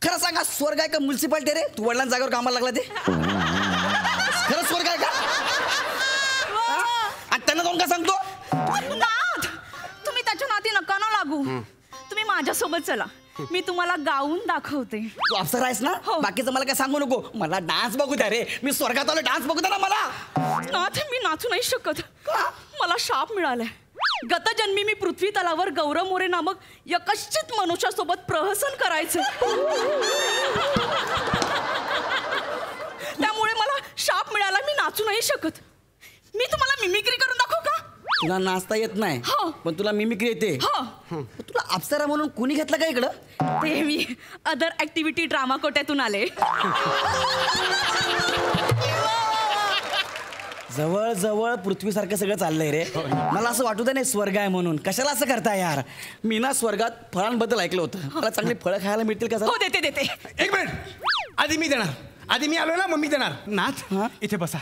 खरं सांगा, स्वर्ग आहे का म्युन्सिपाल्टी रे? तू वडिलांच्या जागेवर कामाला लागला ते? खरं स्वर्ग आहे का? आणि त्यांना जाऊन काय सांगतो? तुम्ही त्याच्या नादी नका ना लागू. तुम्ही माझ्यासोबत चला, मी तुम्हाला गाऊन दाखवते. तू अप्सरा आहेस ना? बाकीचं मला काय सांगू नको. मला डान्स बघू द्या रे. मी स्वर्गात आलो, डान्स बघू द्या ना मला. नाथ, मी नाचू नाही शकत. मला शाप मिळालाय. गतजन्मी मी पृथ्वी तलावर गौरव मोरे नामक यकश्चित मनुष्यासोबत प्रहसन करायचं. त्यामुळे मला शाप मिळाला, मी नाचू नाही शकत. मी तुम्हाला मिमिक्री करून दाखवू का? तुला नाचता येत नाही, पण तुला मिमिक्री येते. तुला अप्सरा म्हणून कुणी घेतलं का इकडं? ते मी अदर ऍक्टिव्हिटी ड्रामा कोट्यातून आले. जवळ जवळ पृथ्वीसारखं सगळं चाललंय रे. मला असं वाटू दे नाही स्वर्ग आहे म्हणून. कशाला असं करताय यार? मी ना स्वर्गात फळांबद्दल ऐकलं होतं. मला चांगली फळं खायला मिळतील का? हो, देते. 1 मिनिट. आधी मी देणार. आधी मी आलो ना, मग मी देणार. नाथ, इथे बसा.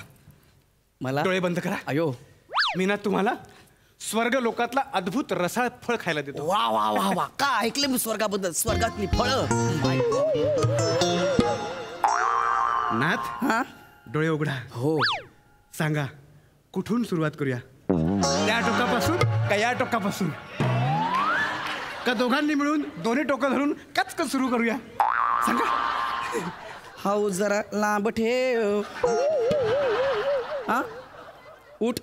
मला डोळे बंद करा. अयो, मी ना तुम्हाला स्वर्ग लोकातला अद्भुत रसाळ फळ खायला देतो. वा वा वा वा, का ऐकलं मी स्वर्गाबद्दल, स्वर्गातली फळं. नाथ, हा डोळे उघडा. हो. सांगा कुठून सुरुवात करूया? त्या टोकापासून का या टोकापासून? का दोघांनी मिळून दोन्ही टोकं धरून कचकच सुरू करूया? सांगा. हाऊ जरा लांब ठेव. हा उठ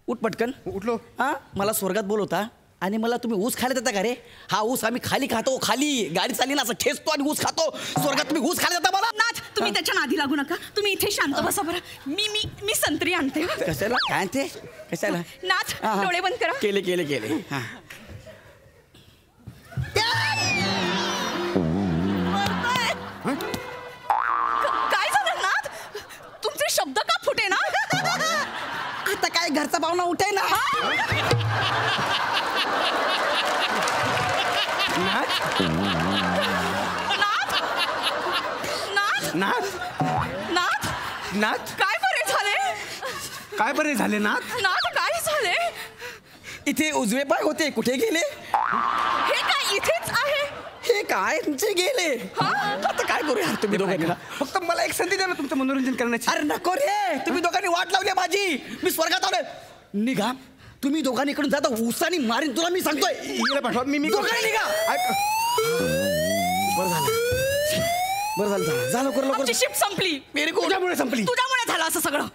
उठ पटकन. उठलो. हा मला स्वर्गात बोलवता आणि मला तुम्ही ऊस खायला देता का रे? हा ऊस आम्ही खाली खातो, खाली गाडी चालली ना असं ठेचतो आणि ऊस खातो. स्वर्गात तुम्ही ऊस खायला देता मला? नाथ, तुम्ही त्याच्या नादी लागू नका. तुम्ही इथे शांत बसा बरं. मी संत्री आणते. कशाला? काय ते कशाला? नाथ, हा, हा. डोळे बंद करा. केले केले केले. हा. काय झालं नाथ? तुमचे शब्द का फुटे ना? आता काय घरचा पाहुणा उठे ना. नाथ, नाथ, नाथ, नाथ, काय बरे झाले? काय बरे झाले नाथ? नाथ, काय झाले? इथे उजवे पाय होते, कुठे गेले? हे काय इथेच आहे? हे काय तुमचे गेले? आता काय करू यार तुम्ही दोघांनी ना? फक्त मला एक संधी द्या ना तुमचं मनोरंजन करण्याची. अरे नको रे, तुम्ही दोघांनी वाट लावली माझी. मी स्वर्गात आलोय. निघा तुम्ही दोघांनी इकडून जाता, उसानी मारीन तुला मी सांगतोय. इकडे पाठवा. मी दोघांनी निघा. बरं झालं, बरं झालं. जा लवकर आमची लवकर. शिफ्ट संपली. तुझ्यामुळे संपली. तुझ्यामुळे झालं असं सगळं.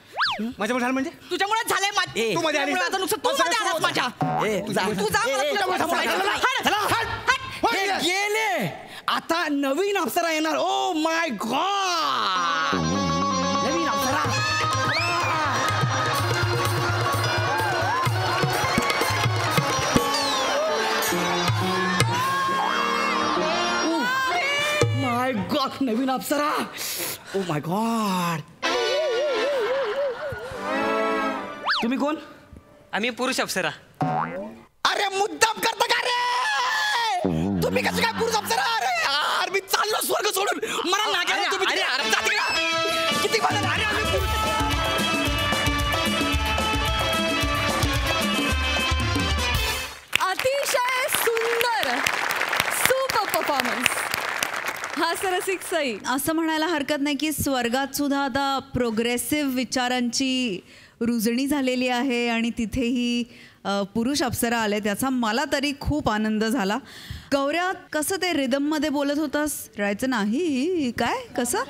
माझ्यामुळे झालं म्हणजे? तुझ्यामुळे झालंय ए, तू मध्ये आलीस. तुझ्यामुळे आता नुसतं तू मध्ये आलास माझ्या. ए, जा. तू जा, मला ए, तुझ्यामुळे थांबा, सांगायचं. थांबा, हट, चला, हट. हे गेले. आता नवीन अप्सरा येणार. Oh my God, Naveen Apsara. My God, Naveen Apsara. Oh my God. तुम्ही कोण? आम्ही पुरुष अप्सरा. अरे मुद्दाम करता का रे? तुम्ही कसं काय पुरुष अप्सरा? अरे यार, मी चाललो स्वर्ग सोडून. मला नाकाला तुम्ही तिथे. जा तिकडं. किती वाजले? अरे आम्ही पुरुष. अतिशय सुंदर, सुपर परफॉर्मन्स. हा सरसिक सई. असं म्हणायला हरकत नाही की स्वर्गात सुद्धा आता प्रोग्रेसिव्ह विचारांची रुजणी झालेली आहे आणि तिथेही पुरुष अप्सरा आले, त्याचा मला तरी खूप आनंद झाला. गौऱ्या, कसं ते रिदममध्ये बोलत होतास? राहायचं नाही काय? कसं?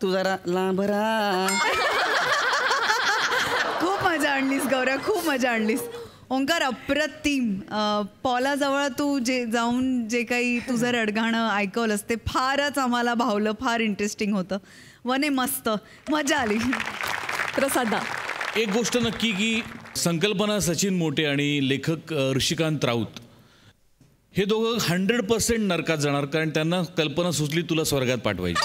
तू जरा लांब राहा. खूप मजा आणलीस गौऱ्या, खूप मजा आणलीस. ओंकार, अप्रतिम. पॉलाजवळ तू जाऊन जे काही तुझं रडगाणं ऐकवलंस ते फारच आम्हाला भावलं, फार इंटरेस्टिंग होतं. वने मस्त मजा आली. प्रसादा, एक गोष्ट नक्की की संकल्पना सचिन मोटे आणि लेखक ऋषिकांत राऊत हे दोघं 100% नरकात जाणार, कारण त्यांना कल्पना सुचली तुला स्वर्गात पाठवायची.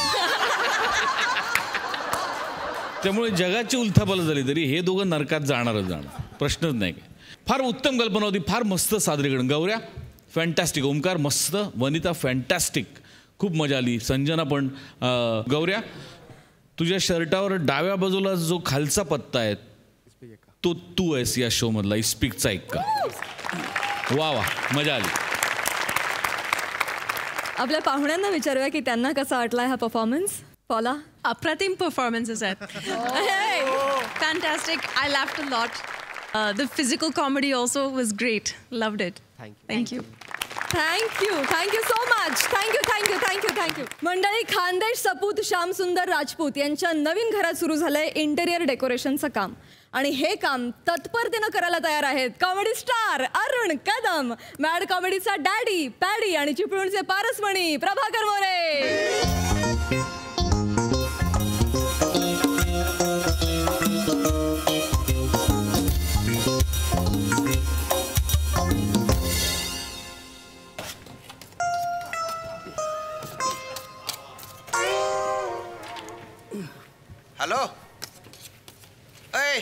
त्यामुळे जगाची उलथापालथ झाली तरी हे दोघं नरकात जाणारच जाणार, प्रश्नच नाही. काय फार उत्तम कल्पना होती, फार मस्त सादरीकरण. गौऱ्या फॅन्टॅस्टिक, ओंकार मस्त, वनिता फॅन्टॅस्टिक, खूप मजा आली. संजना पण. गौऱ्या, तुझ्या शर्टावर डाव्या बाजूला जो खालचा पत्ता आहे तो तू आहेस या शो मधला, इस्पिकचा एक का. वा वा, मजा आली. आपल्या पाहुण्यांना विचारूया की त्यांना कसा वाटलाय हा परफॉर्मन्स. पॉला. अप्रतिम performances आहेत. Fantastic. I laughed a lot. The physical comedy also was great. Loved it. Thank you. Thank you so much. Thank you. मंडळी, खानदेश सपूत श्याम सुंदर राजपूत यांच्या नवीन घरात सुरू झालंय इंटेरियर डेकोरेशनचं काम, आणि हे काम तत्परतेनं करायला तयार आहेत comedy star Arun Kadam, mad कॉमेडीचा डॅडी पॅडी आणि चिपळूणचे पारसमणी प्रभाकर मोरे. हॅलो. ऐ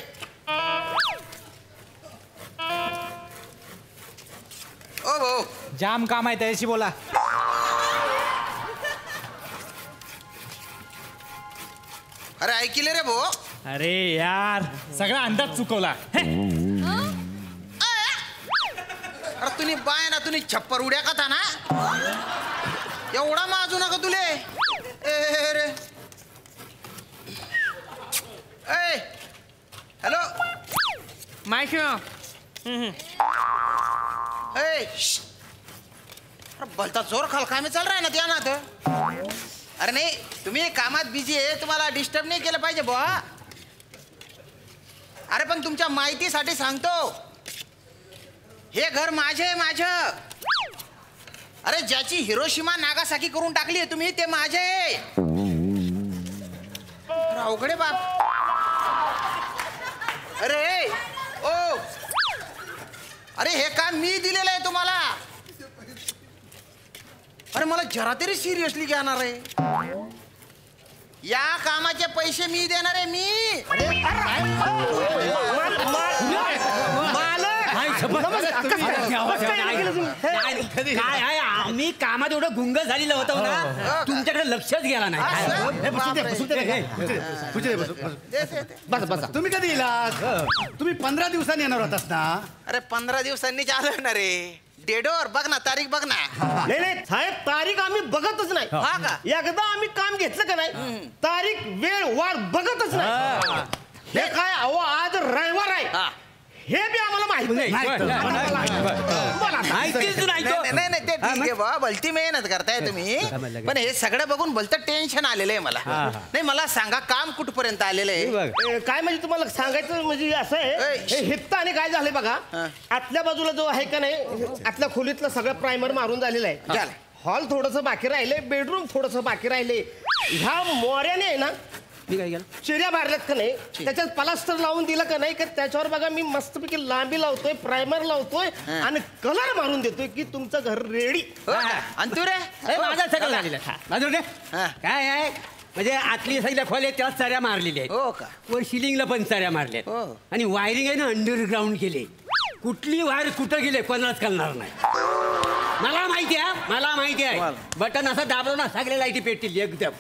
ओ भाऊ, जाम काम आहे त्याच्याशी बोला. अरे ऐकिले रे भाऊ. अरे यार, सगळा अंदाज चुकवला. तुम्ही बाय ना तुम्ही छप्पर उड्या का ना एवढा माजू नका तुले ए रे ए हेलो माइक बोलता जोर खलका में चल रहा है ना त्या ना तो अरे नाही तुम्ही कामात बिझी आहे तुम्हाला डिस्टर्ब नाही केलं पाहिजे बुवा अरे पण तुमच्या माहितीसाठी सांगतो हे घर माझं अरे ज्याची हिरोशिमा नागासाकी करून टाकली आहे तुम्ही ते माझे अवघडे बाप अरे ओ अरे हे काम मी दिलेलं आहे तुम्हाला अरे मला जरा तरी सिरियसली घेणार आहे या कामाचे पैसे मी देणार आहे मी काय आहे आम्ही कामात एवढं गुंग झालेलं होतं ना तुमच्याकडे लक्षच गेला नाही बसा तुम्ही कधी येलात तुम्ही 15 दिवसांनी येणार होतात ना अरे 15 दिवसांनीच आलं ना रे डेडोर बघ ना तारीख बघ ना नाही साहेब तारीख आम्ही बघतच नाही हा का एकदा आम्ही काम घेतलं का नाही तारीख वेळ वार बघतच नाही हे काय अहो आज रविवार आहे हे बी आम्हाला माहिती नाही ते ठीक आहे बा भलती मेहनत करताय तुम्ही पण हे सगळं बघून भलतं टेन्शन आलेलं आहे मला नाही मला सांगा काम कुठपर्यंत आलेलं आहे काय म्हणजे तुम्हाला सांगायचं म्हणजे असं आहे हित्त आणि काय झालंय बघा आतल्या बाजूला जो आहे का नाही आतल्या खोलीतलं सगळं प्रायमर मारून झालेलं आहे हॉल थोडस बाकी राहिले बेडरूम थोडस बाकी राहिले ह्या मोऱ्याने आहे ना मी काय केलं चिऱ्या मारल्यात का नाही त्याच्यात प्लास्टर लावून दिलं का नाही का त्याच्यावर बघा मी मस्तपैकी लांबी लावतोय प्रायमर लावतोय आणि कलर मारून देतोय की तुमचं घर रेडी आणि तू रे माझा सगळं झालेलं काय आहे म्हणजे आतली सगळ्या खोल्या त्याला चऱ्या मारलेल्या आहेत हो का वर सिलिंगला पण चऱ्या मारल्या आणि वायरिंग आहे ना अंडरग्राऊंड केले कुठली वायर कुठं गेले कोणालाच कळणार नाही मला माहिती आहे बटन असं दाबलं ना सगळ्या लाईटी पेटतील एकदम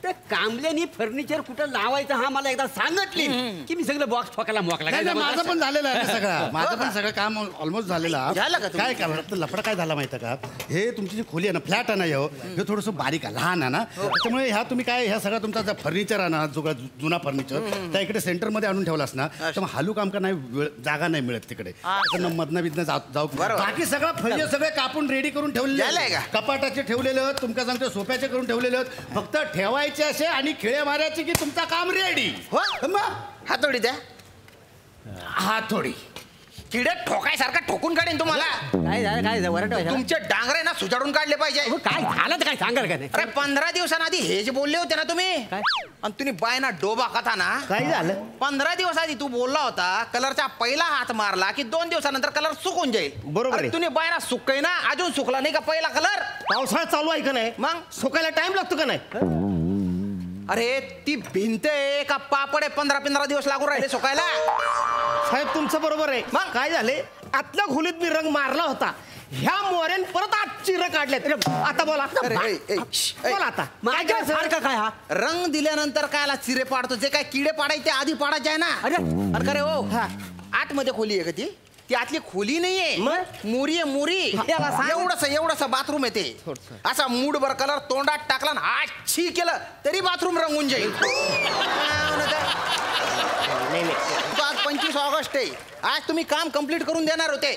त्या कांबल्यानी फर्निचर कुठं लावायचं हा मला एकदा सांगितली की मी सगळं बॉक्स ठोकायला मोकला माझं पण झालेलं आहे सगळं माझं पण सगळं काम ऑलमोस्ट झालेलं काय काय लफडा काय झाला माहिती का हे तुमची जी खोली आहे ना फ्लॅट आहे ना हे थोडंसं बारीक आहे लहान आहे ना त्याच्यामुळे ह्या तुम्ही काय ह्या सगळा तुमचा फर्निचर आहे ना जो जुना फर्निचर त्या इकडे सेंटरमध्ये आणून ठेवलास ना त्यामुळे हालू काम का नाही जागा नाही मिळत तिकडे मधनं बिधनं जाऊ बाकी सगळं फर्निचर सगळे कापून रेडी करून ठेवलेले कपाटाचे ठेवलेलं तुमका सांगतो सोफ्याचे करून ठेवलेलं फक्त ठेवायचे असे आणि खेळे मारायचे की तुमचं काम रेडी हातोडी द्या हातोडी किडे ठोकायसारखा ठोकून काढेन तुम्हाला काय तुमचे डांगरे ना सुजाडून काढले पाहिजे काय झालं तर काय सांगाल का अरे 15 दिवसांआधी हे जे बोलले होते ना तुम्ही आणि तुम्ही बाय ना डोबा कथा ना काय झालं 15 दिवस आधी तू बोलला होता कलरचा पहिला हात मारला की 2 दिवसानंतर कलर सुकून जाईल बरोबर तुम्ही बाय ना सुकय ना अजून सुकला नाही का पहिला कलर पावसाळा चालू आहे का नाही मग सुकायला टाइम लागतो का नाही अरे ती भिंत आहे का पापड आहे 15 दिवस लागून राहिले सुकायला साहेब तुमचं बरोबर आहे मग काय झाले आतल्या खोलीत मी रंग मारला होता ह्या मोऱ्यान परत आत चिरं काढल्यात आता बोला बोला आता काय हा रंग दिल्यानंतर कायला चिरे पाडतो जे काय किडे पाडायचे आधी पाडायचे आहे ना अरे खरे हो आतमध्ये खोली आहे का ती ती आतली खोली नाहीये मोरी आहे मोरी एवढस बाथरूम आहे ते असा मूडभर कलर तोंडात टाकला ना आच्छी केलं तरी बाथरूम रंगून जाईल आज 25 ऑगस्ट आहे आज तुम्ही काम कंप्लीट करून देणार होते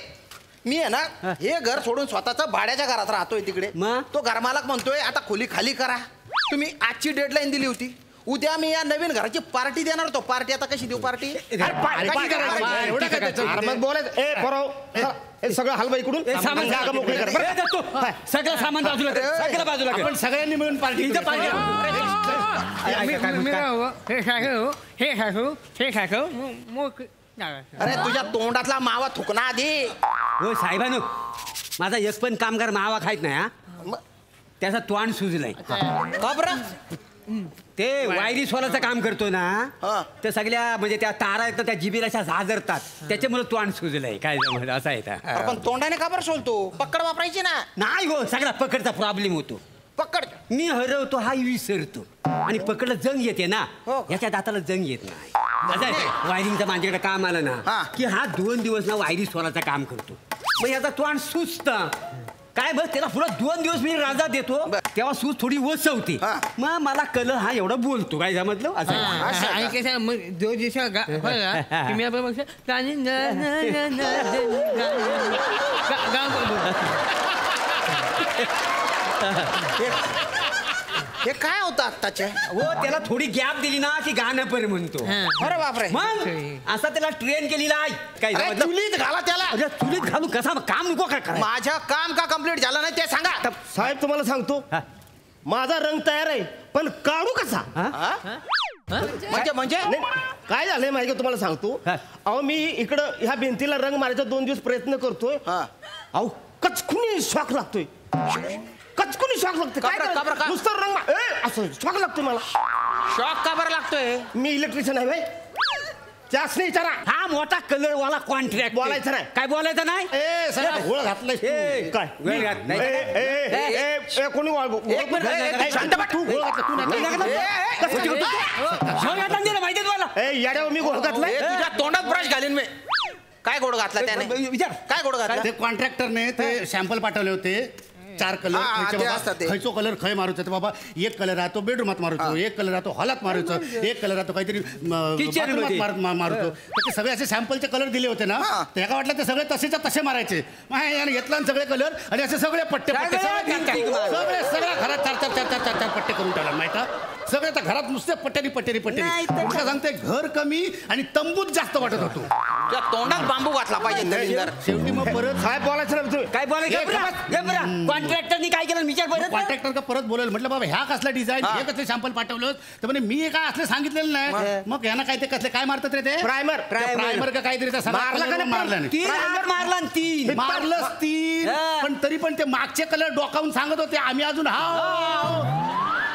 मी आहे ना हे घर सोडून स्वतःच भाड्याच्या घरात राहतोय तिकडे तो घरमालक म्हणतोय आता खोली खाली करा तुम्ही आजची डेडलाईन दिली होती उद्या मी या नवीन घराची पार्टी देणार होतो पार्टी आता कशी देऊ पार्टी सगळं हलवा इकडून जागा मोकळी कर सगळं सामान बाजूला आपण सगळ्यांनी मिळून पार्टी अरे तुझ्या तोंडातला मावा थुकना आधी हो साहेबांनो माझा एक पण कामगार मावा खायत नाही हा त्याचा तोंड सुजलाय का बरं ते वायरी सोलाचं काम करतो ना ते सगळ्या म्हणजे त्या तारा आहेत त्या जिबीला अशा झाजरतात त्याच्यामुळे तोंड सुजलंय काय असं आहे पण तोंडाने का बरं सोलतो पकड वापरायची ना नाही हो सगळा पकडचा प्रॉब्लेम होतो पकड मी हरवतो हा विसरतो आणि पकडला जंग येते ना याच्या दाताला जंग येत नाही वायरिंगचं माझ्याकडे काम आलं ना की हा 2 दिवस ना वायरी सोलाचं काम करतो मग याचा तोंड सुचत काय बस त्याला पुढे 2 दिवस मी राजा देतो तेव्हा सूज थोडी वसवते मग मला कलर हा एवढा बोलतो काय समजलं असं आणि कसं मग 2 दिवस तुम्ही हे काय होतं आत्ताचे हो त्याला थोडी गॅप दिली ना की गाणं पर म्हणतो अरे बापरे मग असा त्याला ट्रेन केलेला आहे काय चुलीत घाला त्याला चुलीत घालू कसा काम नको काय माझ्या काम का कम्प्लीट झालं नाही ते सांगा साहेब तुम्हाला सांगतो माझा रंग तयार आहे पण काढू कसा म्हणजे काय झालंय माहिती का तुम्हाला सांगतो अहो मी इकडं ह्या भिंतीला रंग मारायचा 2 दिवस प्रयत्न करतोय अहो कचकुनी शॉक लागतोय कचकुनी शॉक लागतोय काय नुसतं रंग असं शॉक लागतोय मला शॉक का बरं लागतोय मी इलेक्ट्रिशियन आहे भाई त्याच नाही विचारा हा मोठा कलर वाला कॉन्ट्रॅक्ट बोलायचं नाही काय बोलायचं नाही सगळा घोळ घातलाय काय कोणी माहिती तुम्हाला याड्यावर मी घोळ घातलाय तुझ्या तोंडात ब्रश घालीन मी काय गोड घातला त्याने विचार काय गोड घातला ते कॉन्ट्रॅक्टरने ते सॅम्पल पाठवले होते 4 कलर खयचो कलर खय मारूचा तर बाबा एक कलर आहे तो बेडरूमात मारूचो एक कलर आहे तो हॉलात मारूचो एक कलर आहे तो काहीतरी मारूचो ते सगळे असे सॅम्पलचे कलर दिले होते ना एका वाटलं ते सगळे तसेच्या तसे मारायचे याने घेतला सगळे कलर आणि असे सगळे पट्टे पट्टे सगळे सगळ्या घरात 4 पट्टे करून टाकला माहिती सगळे आता घरात नुसते पट्ट्यानी सांगते घर कमी आणि तंबूत जास्त वाटत होतो त्या तोंडात बांबू घातला पाहिजे शेवटी मग परत काय बोलायचं ना काय बोलायचं कॉन्ट्रॅक्टरनी काय केलं विचार कॉन्ट्रॅक्टर का परत बोलेल म्हटलं बाबा ह्या कसला डिझाईन हे कसले सॅम्पल पाठवलं तर म्हणजे मी काय असले सांगितलेलं नाही मग यांना काय ते कसले काय मारतात रे ते प्रायमर का काहीतरी मारलंच 3 पण तरी पण ते मागचे कलर डोकावून सांगत होते आम्ही अजून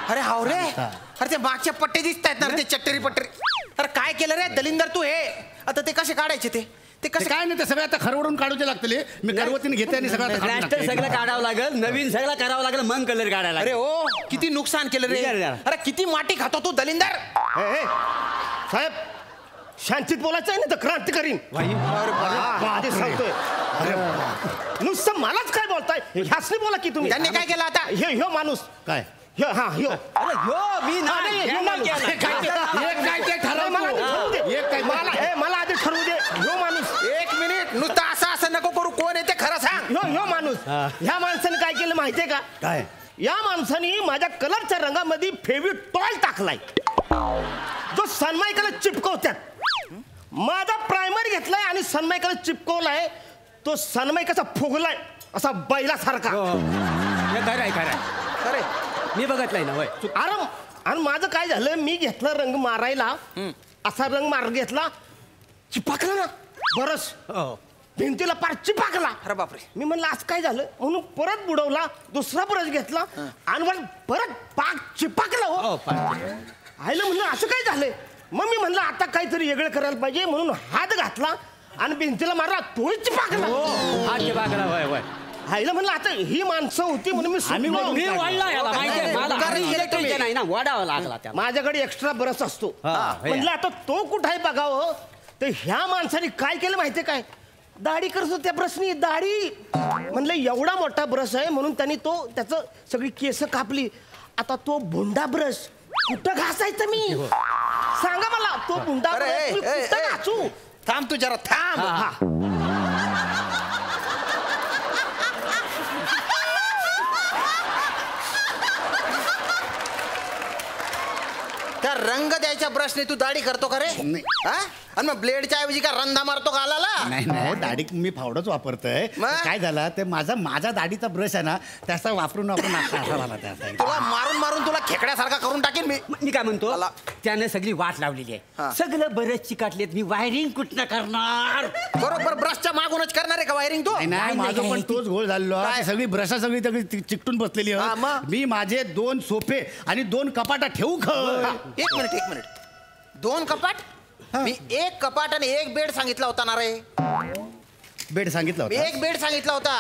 अरे हाव रे अरे ते मागचे पट्टे दिसत आहेत ना ते चट्टेरी पट्टे अरे काय केलं रे दलिंदर तू हे आता ते कसे काढायचे ते कसं काय नाही ते सगळं आता खरवडून काढूचे लागतील मी करवतीने घेते आणि सगळं काढावं लागेल नवीन सगळं करावं लागेल मग कलर काढायला अरे ओ किती नुकसान केलं रे अरे किती माती खातो तू दलिंदर साहेब शांतीत बोलायचं आहे ना तर क्रांती करीन सांगतोय नुसतं मलाच काय बोलताय ह्यासनी बोला की तुम्ही त्यांनी काय केलं आता ह्यो माणूस काय मला आधी ठरवू दे ह्यो माणूस 1 मिनिट नुसतं असं नको करू कोण आहे ते खरं सांग ह्यो माणूस ह्या माणसाने काय केलं माहितीये का काय या माणसाने माझ्या कलरच्या रंगामध्ये फेविटॉल टाकलाय जो सनमायकाला चिपकवतात माझा प्रायमर घेतलाय आणि सनमायकाला चिपकवलाय तो सनमायकाचा फुगलाय असा बैलासारखा अरे मी बघितलंय ना अरे आणि माझं काय झालं मी घेतला रंग मारायला असा रंग मार घेतला चिपकला ना बरस भिंतीला पार चिपकला अरे बापरे मी म्हणलं आज काय झालं म्हणून परत बुडवला दुसरा ब्रश घेतला आणि परत पाक चिपकला आयला म्हणलं असं काय झालंय मग मी म्हणलं आता काहीतरी वेगळं करायला पाहिजे म्हणून हात घातला आणि भिंतीला मारला तोही चिपकला आईला म्हणलं आता ही माणसं होती म्हणून माझ्याकडे एक्स्ट्रा ब्रश असतो म्हणलं आता तो कुठे बघावं तर ह्या माणसाने काय केलं माहितीये काय दाढी करत होत्या ब्रशनी दाढी म्हणलं एवढा मोठा ब्रश आहे म्हणून त्यांनी तो त्याचं सगळी केस कापली आता तो भुंडा ब्रश कुठं घासायचं मी सांगा मला तो भुंडा ब्रश कुठं घासू थांब तू जरा थांब त्या रंग द्यायच्या ब्रशने तू दाढी करतो का रे आणि मग ब्लेडच्या ऐवजी का रंधा मारतो गालाला नाही दाढी मी फावडच वापरतोय काय झालं ते माझा दाढीचा ब्रश आहे ना त्याचा वापरून तुला मारून तुला खेकड्यासारखा करून टाकेन मी काय म्हणतो त्याने सगळी वाट लावलेली आहे सगळं बरेच चिकाटलेत मी वायरिंग कुठनं करणार बरोबर ब्रशच्या मागूनच करणार आहे का वायरिंग तू नाही माझं पण तोच घोळ झालेलो सगळी ब्रशा सगळी चिकटून बसलेली मी माझे 2 सोफे आणि 2 कपाटा ठेवू एक मिनिट 2 कपाट मी 1 कपाट आणि 1 बेड सांगितला होता ना रे बेड सांगितला होता 1 बेड सांगितला होता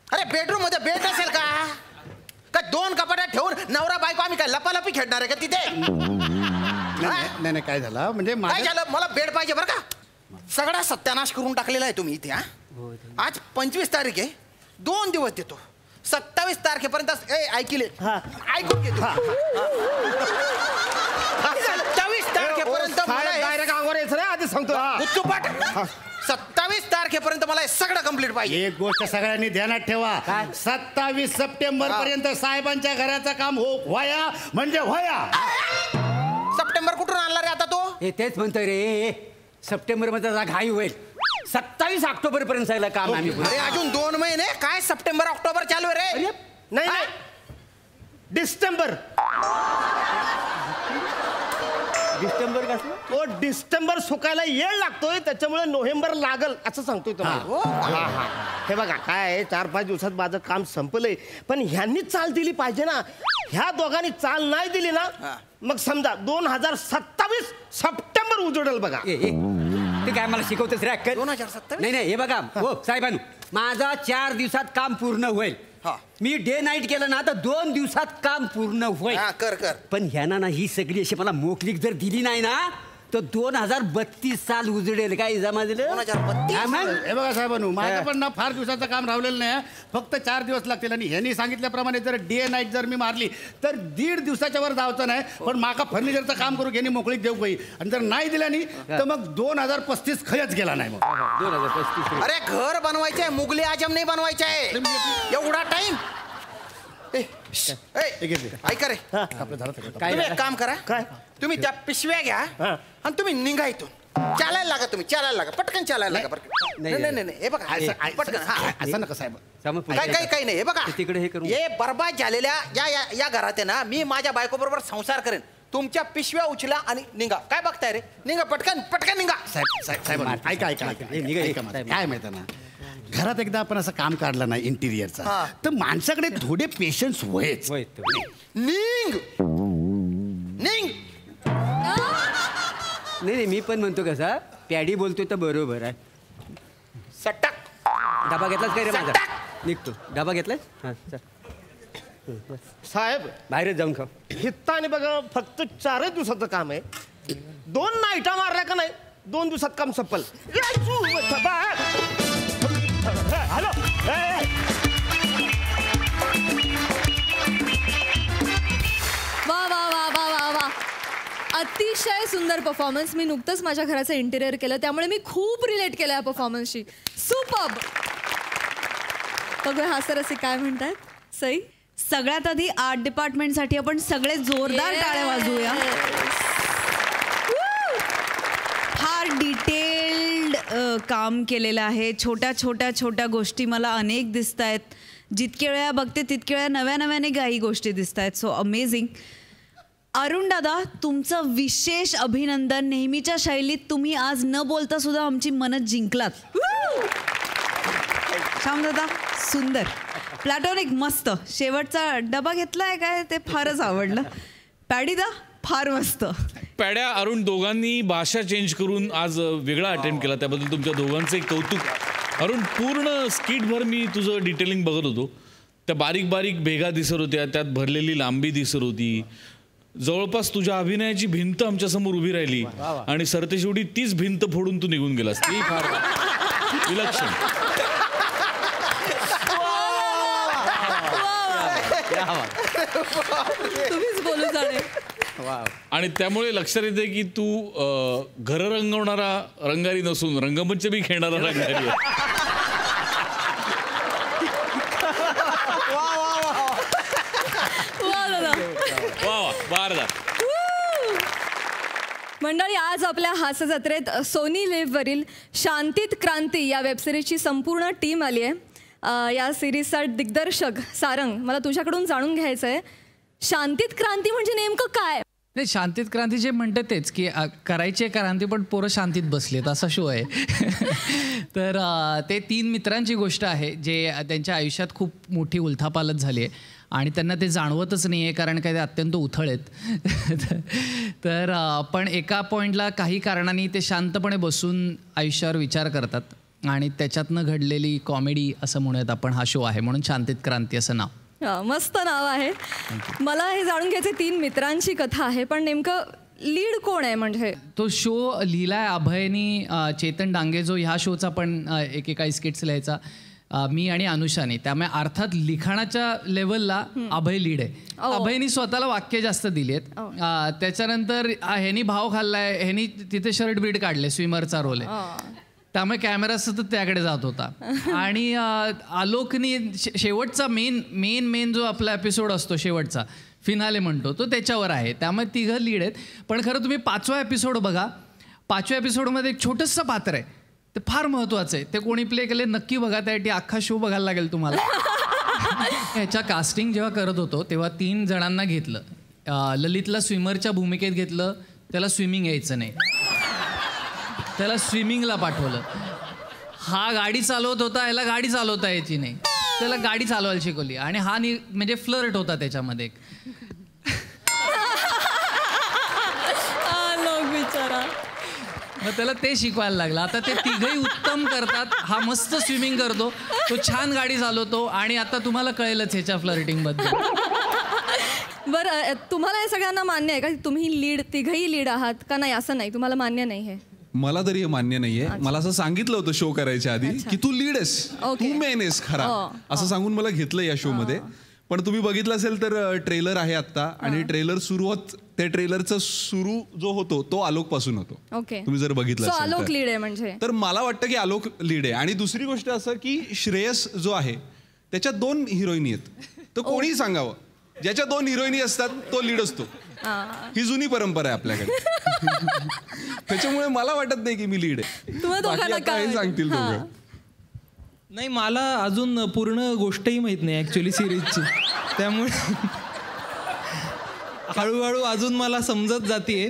अरे बेडरूम मध्ये बेड असेल का 2 कपाटात ठेवून नवरा बायको आम्ही काय लपालपी खेळणार आहे का तिथे नाही काय झालं म्हणजे काय झालं मला बेड पाहिजे बरं का सगळा सत्यानाश करून टाकलेला आहे तुम्ही इथे आज 25 तारीख आहे, 2 दिवस देतो. 27 तारखेपर्यंत ऐकले ऐकून घेतो. 27 तारखेपर्यंत डायरेक्ट अंगावर यायचं नाही, आधी सांगतो. 27 तारखेपर्यंत मला हे सगळं कंप्लीट पाहिजे. एक गोष्ट सगळ्यांनी ध्यानात ठेवा, 27 सप्टेंबर पर्यंत साहेबांच्या घराचं काम व्हाया म्हणजे व्हाया. सप्टेंबर कुठून आणला रे आता तो? तेच म्हणतोय रे, सप्टेंबर मध्ये घाई होईल. 27 ऑक्टोबर पर्यंत सगळं काम आम्ही. अरे अजून 2 महिने काय? सप्टेंबर ऑक्टोबर चालू आहे रे. नाही नाही, डिसेंबर. डिसेंबर कसं? तो डिसेंबर सुकायला वेळ लागतोय, त्याच्यामुळे नोव्हेंबर लागल असं सांगतोय तुम्हाला. हे बघा काय आहे, 4-5 दिवसात माझं काम संपलंय, पण ह्यांनी चाल दिली पाहिजे ना. ह्या दोघांनी चाल नाही दिली ना, मग समजा 2027 सप्टेंबर उजडेल बघा. ते काय मला शिकवतेस रे अक्कल? 2027? नाही हे बघा हो साहेबांनो, माझा 4 दिवसात काम पूर्ण होईल. मी डे नाईट केलं ना तर 2 दिवसात काम पूर्ण होईल. कर. पण ह्याना ना ही सगळी अशी मला मोकलीक जर दिली नाही ना तर 2032 साल उजडेल. काय जमाजलं? 2032. हे बघा साहेबांनो, माझं पण ना फार दिवसाचं काम राहिलेलं नाही, फक्त 4 दिवस लागतील. आणि ह्यांनी सांगितल्याप्रमाणे जर डे नाईट जर मी मारली तर 1.5 दिवसाच्या वर जायचं नाही. पण माका फर्निचरचं काम करू यांनी मोकळीक देऊ काही. आणि जर नाही दिल्या नाही तर मग 2035 खयच गेला नाही. मग 2035. अरे घर बनवायचे आहे, मुघली आजम नाही बनवायचे आहे. एवढा टाइम? ऐका रे, तुम्ही एक काम करा. काय? तुम्ही त्या पिशव्या घ्या आणि तुम्ही निघा इथून. चालायला लागा, तुम्ही चालायला लागा, पटकन चालायला लागा. नाही हे बघा, पटकन. असं नका साहेब. काही नाही. हे बघा, तिकडे हे बर्बाद झालेल्या या घरात आहे ना, मी माझ्या बायको बरोबर संसार करेन. तुमच्या पिशव्या उचला आणि निघा. काय बघताय रे? निघा, पटकन निघा. साहेब ऐका काय माहिती ना, घरात एकदा आपण असं काम काढलं नाही इंटिरियरचा, तर माणसाकडे थोडे पेशन्स व्हायच. निघ. नाही मी पण म्हणतो कसा, पॅडी बोलतोय तर बरोबर आहे. सटक. डबा घेतलाच काय रे माझा? निघतो. डबा घेतलाय? साहेब बाहेरच जाऊन खाऊ. हित्ता आणि बघा, फक्त 4 दिवसाचं काम आहे. 2 नाईटा मारल्या का नाही, 2 दिवसात काम संपल. हॅलो, वा. अतिशय सुंदर परफॉर्मन्स. मी नुकतंच माझ्या घराचं इंटिरियर केलं, त्यामुळे मी खूप रिलेट केलं या परफॉर्मन्सशी. सुपर्ब. बघूया हास्यरसिक काय म्हणतात. सई, सगळ्यात आधी आर्ट डिपार्टमेंटसाठी आपण सगळे जोरदार टाळ्या वाजवूया. फार डिटेल्ड काम केलेलं आहे. छोट्या गोष्टी मला अनेक दिसत आहेत. जितके वेळा बघते तितके वेळा नव्याने काही गोष्टी दिसत आहेत. So amazing. अरुण दादा, तुमचं विशेष अभिनंदन. नेहमीच्या शैलीत तुम्ही आज न बोलता सुद्धा आमची मनं जिंकलात. श्याम दादा, सुंदर. प्लॅटॉनिक मस्त. शेवटचा डबा घेतलाय काय, ते फारच आवडलं. पॅडीदा, फार मस्त. पॅड्या, अरुण, दोघांनी भाषा चेंज करून आज वेगळा अटेम्प्ट केला, त्याबद्दल तुमच्या दोघांचे कौतुक. अरुण, पूर्ण स्किटभर मी तुझं डिटेलिंग बघत होतो. त्या बारीक भेगा दिसत होत्या, त्यात भरलेली लांबी दिसत होती. जवळपास तुझ्या अभिनयाची भिंत आमच्यासमोर उभी राहिली आणि सरतेशेवटी तीच भिंत फोडून तू निघून गेलास. ती फार विलक्षण. तुम्हीच बोलू जाणे. आणि त्यामुळे लक्षात येते की तू घर रंगवणारा रंगारी नसून रंगमंच बी खेळणारा रंगारी आहे. मंडळी, आज आपल्या हास्य जत्रेत सोनी लिव्हवरील शांतीत क्रांती या वेबसिरीजची संपूर्ण टीम आली आहे. या सिरीजचा दिग्दर्शक सारंग, मला तुझ्याकडून जाणून घ्यायचं आहे, शांतीत क्रांती म्हणजे नेमकं काय? नाही, शांतीत क्रांती जे म्हणतात तेच की करायची आहे क्रांती पण पोरं शांतीत बसलेत, असा शो आहे. तर ते 3 मित्रांची गोष्ट आहे जे त्यांच्या आयुष्यात खूप मोठी उलथापालथ झाली आहे आणि त्यांना ते जाणवतच नाही आहे, कारण काय ते अत्यंत उथळ आहेत. तर पण एका पॉईंटला काही कारणांनी ते शांतपणे बसून आयुष्यावर विचार करतात आणि त्याच्यातनं घडलेली कॉमेडी असं म्हणूयात आपण, हा शो आहे, म्हणून शांतीत क्रांती असं नाव. मस्त नाव आहे. मला हे जाणून घ्यायचे 3 मित्रांची कथा आहे, पण नेमकं लीड कोण आहे म्हणजे? तो शो लिहिलाय अभयनी, चेतन डांगे जो ह्या शोचा पण एकेकाळी स्किट्स लिहायचा, मी आणि अनुषाने. त्यामुळे अर्थात लिखाणाच्या लेवलला अभय लीड आहे. अभयनी स्वतःला वाक्य जास्त दिली आहेत. त्याच्यानंतर ह्यानी भाव खाल्लाय, ह्यानी तिथे शर्ट बीट काढले, स्विमरचा रोल आहे, त्यामुळे कॅमेरा सतत त्याकडे जात होता. आणि आलोकनी शेवटचा मेन जो आपला एपिसोड असतो, शेवटचा फिनाले म्हणतो तो, त्याच्यावर आहे. त्यामुळे तिघं लीड आहेत. पण खरं तुम्ही 5वा एपिसोड बघा. 5व्या एपिसोडमध्ये एक छोटंसं पात्र आहे, ते फार महत्त्वाचं आहे. ते कोणी प्ले केले नक्की बघा, त्यासाठी अख्खा शो बघायला लागेल तुम्हाला. ह्याच्या कास्टिंग जेव्हा करत होतो तेव्हा 3 जणांना घेतलं. ललितला स्विमरच्या भूमिकेत घेतलं, त्याला स्विमिंग यायचं नाही, त्याला स्विमिंगला पाठवलं. हा गाडी चालवत होता, ह्याला गाडी चालवता यायची नाही, त्याला गाडी चालवायला शिकवली. आणि हा म्हणजे फ्लर्ट होता त्याच्यामध्ये. बिचारा, मग त्याला ते शिकवायला लागलं. आता ते तिघही उत्तम करतात. हा मस्त स्विमिंग करतो, तो छान गाडी चालवतो, आणि आता तुम्हाला कळेलच ह्याच्या फ्लर्टिंग बद्दल. बरं, तुम्हाला हे सगळ्यांना मान्य आहे का तुम्ही लीड, तिघही लीड आहात का नाही? असं नाही, तुम्हाला मान्य नाही हे? मला तरी हे मान्य नाहीये. मला असं सांगितलं होतं शो करायच्या आधी की तू लीड आहेस, तू मेन आहेस खरा, असं सांगून मला घेतलं या शो मध्ये. पण तुम्ही बघितलं असेल तर ट्रेलर आहे आता, आणि ट्रेलर सुरू होत, त्या ट्रेलरचा सुरू जो होतो तो आलोक पासून होतो. तुम्ही जर बघितलं आलोक लीड आहे म्हणजे? तर मला वाटतं की आलोक लीड आहे. आणि दुसरी गोष्ट असं की श्रेयस जो आहे त्याच्यात 2 हिरोईनी आहेत. तर कोणीही सांगावं, ज्याच्या 2 हिरोईनी असतात तो लीड असतो. ही जुनी परंपरा आहे आपल्याकडे. त्याच्यामुळे मला वाटत नाही की मी लीड आहे. काय सांगतील दोघं? नाही, मला अजून पूर्ण गोष्टही माहित नाही ऍक्च्युली सिरीजची, त्यामुळे हळूहळू अजून मला समजत जाते.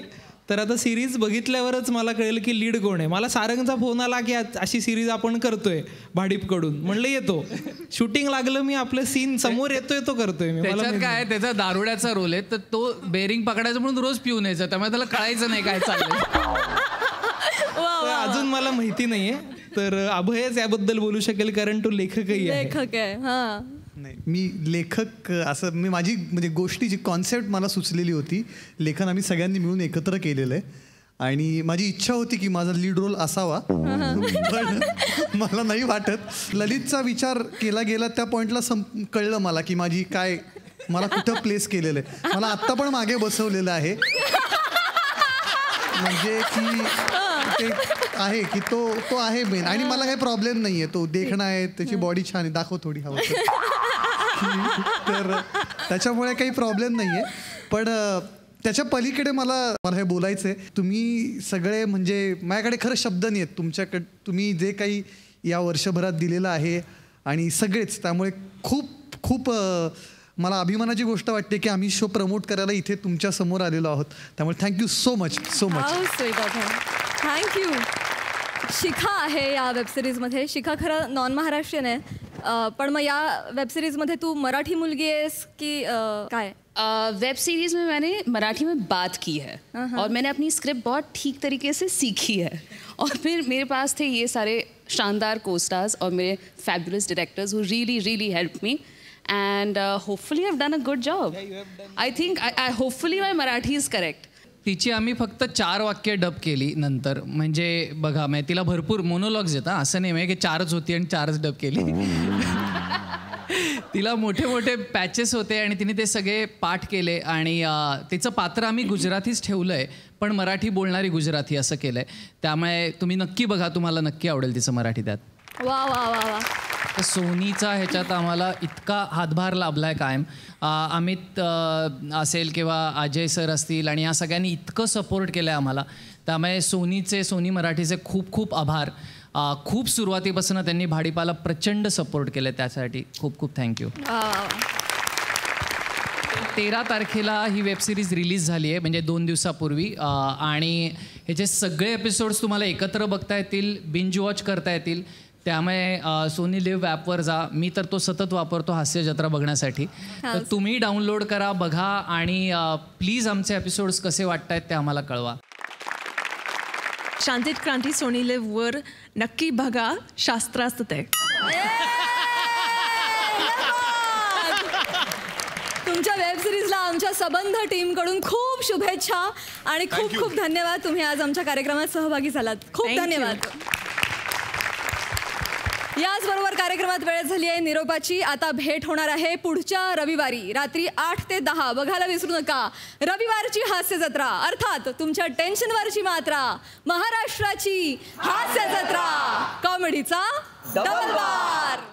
तर आता सिरीज बघितल्यावरच मला कळेल की लीड कोण आहे. मला सारंगचा फोन आला की अशी सिरीज आपण करतोय भाडीपकडून, म्हणलं येतो. शूटिंग लागलं, मी आपलं सीन समोर येतोय तो करतोय मी. त्याच्यात काय, त्याचा दारुड्याचा रोल आहे, तर तो बेरिंग पकडायचा म्हणून रोज पिऊन यायचा, त्यामुळे त्याला कळायचं नाही काय चाललंय. अजून मला माहिती नाहीये, तर अभयच याबद्दल बोलू शकेल कारण तो लेखकही आहे. लेखक आहे. नाही, मी लेखक असं मी माझी म्हणजे गोष्टीची कॉन्सेप्ट मला सुचलेली होती. लेखन आम्ही सगळ्यांनी मिळून एकत्र केलेलं आहे, आणि माझी इच्छा होती की माझा लीड रोल असावा. पण मला नाही वाटत. ललितचा विचार केला गेला त्या पॉईंटला कळलं मला की माझी काय, मला कुठं प्लेस केलेलं आहे. मला आत्ता पण मागे बसवलेलं आहे, म्हणजे की ते आहे की तो आहे मेन. आणि मला काही प्रॉब्लेम नाही आहे, तो देखणा आहे, त्याची बॉडी छान आहे, दाखव थोडी हवं तर त्याच्यामुळे काही प्रॉब्लेम नाही आहे. पण त्याच्या पलीकडे मला हे बोलायचं आहे. तुम्ही सगळे म्हणजे माझ्याकडे खरं शब्द नाही आहेत तुमच्याकडे, तुम्ही जे काही या वर्षभरात दिलेलं आहे आणि सगळेच, त्यामुळे खूप खूप मला अभिमानाची गोष्ट वाटते की आम्ही शो प्रमोट करायला इथे तुमच्या समोर आलेलो आहोत. त्यामुळे thank you so much. Thank you. Shikha आहे या वेबसिरीजमध्ये. शिखा खरं नॉन महाराष्ट्रीयन आहे, पण मग या वेबसिरीजमध्ये तू मराठी मुलगी आहेस की काय? वेब सीरीज में मैंने मराठी में बात की है और मैंने अपनी स्क्रिप्ट बहुत ठीक तरीके से सीखी है, और फिर मेरे पास थे ये सारे शानदार को-स्टार्स और मेरे fabulous directors who really really help me, and hopefully I've done a good job. I think I hopefully my Marathi is correct. तिची आम्ही फक्त 4 वाक्य डब केली नंतर. म्हणजे बघा, मी तिला भरपूर मोनोलॉग्स येतात, असं नाही की 4च होती आणि 4च डब केली. तिला मोठे मोठे पॅचेस होते आणि तिने ते सगळे पाठ केले. आणि तिचं पात्र आम्ही गुजरातीच ठेवलं आहे, पण मराठी बोलणारी गुजराती असं केलं आहे. त्यामुळे तुम्ही नक्की बघा, तुम्हाला नक्की आवडेल तिचं मराठी त्यात. वा वा वा वा. तर सोनीचा ह्याच्यात आम्हाला इतका हातभार लाभला आहे कायम. अमित असेल किंवा अजय सर असतील, आणि या सगळ्यांनी इतकं सपोर्ट केलं आहे आम्हाला. त्यामुळे सोनी मराठीचे खूप खूप आभार. खूप सुरुवातीपासून त्यांनी भाडीपाला प्रचंड सपोर्ट केलं, त्यासाठी खूप खूप थँक्यू. 13 तारखेला ही वेबसिरीज रिलीज झाली आहे, म्हणजे 2 दिवसापूर्वी. आणि ह्याचे सगळे एपिसोड्स तुम्हाला एकत्र बघता येतील, बिंज वॉच करता येतील. त्यामुळे सोनी लिव्ह ॲपवर जा. मी तर तो सतत वापरतो हास्य जत्रा बघण्यासाठी. तर तुम्ही डाउनलोड करा, बघा, आणि प्लीज आमचे एपिसोड्स कसे वाटत आहेत ते आम्हाला कळवा. शांतित क्रांती सोनी लिव्हवर नक्की बघा. शास्त्रास्त्र ते तुमच्या वेब सिरीजला आमच्या सबंध टीम कडून खूप शुभेच्छा आणि खूप खूप धन्यवाद. तुम्ही आज आमच्या कार्यक्रमात सहभागी झालात. खूप धन्यवाद. याचबरोबर कार्यक्रमात वेळ झाली आहे निरोपाची. आता भेट होणार आहे पुढच्या रविवारी रात्री 8 ते 10. बघायला विसरू नका रविवारची हास्य जत्रा, अर्थात तुमच्या टेन्शनवरची मात्रा, महाराष्ट्राची हास्य जत्रा, कॉमेडीचा डबल बार.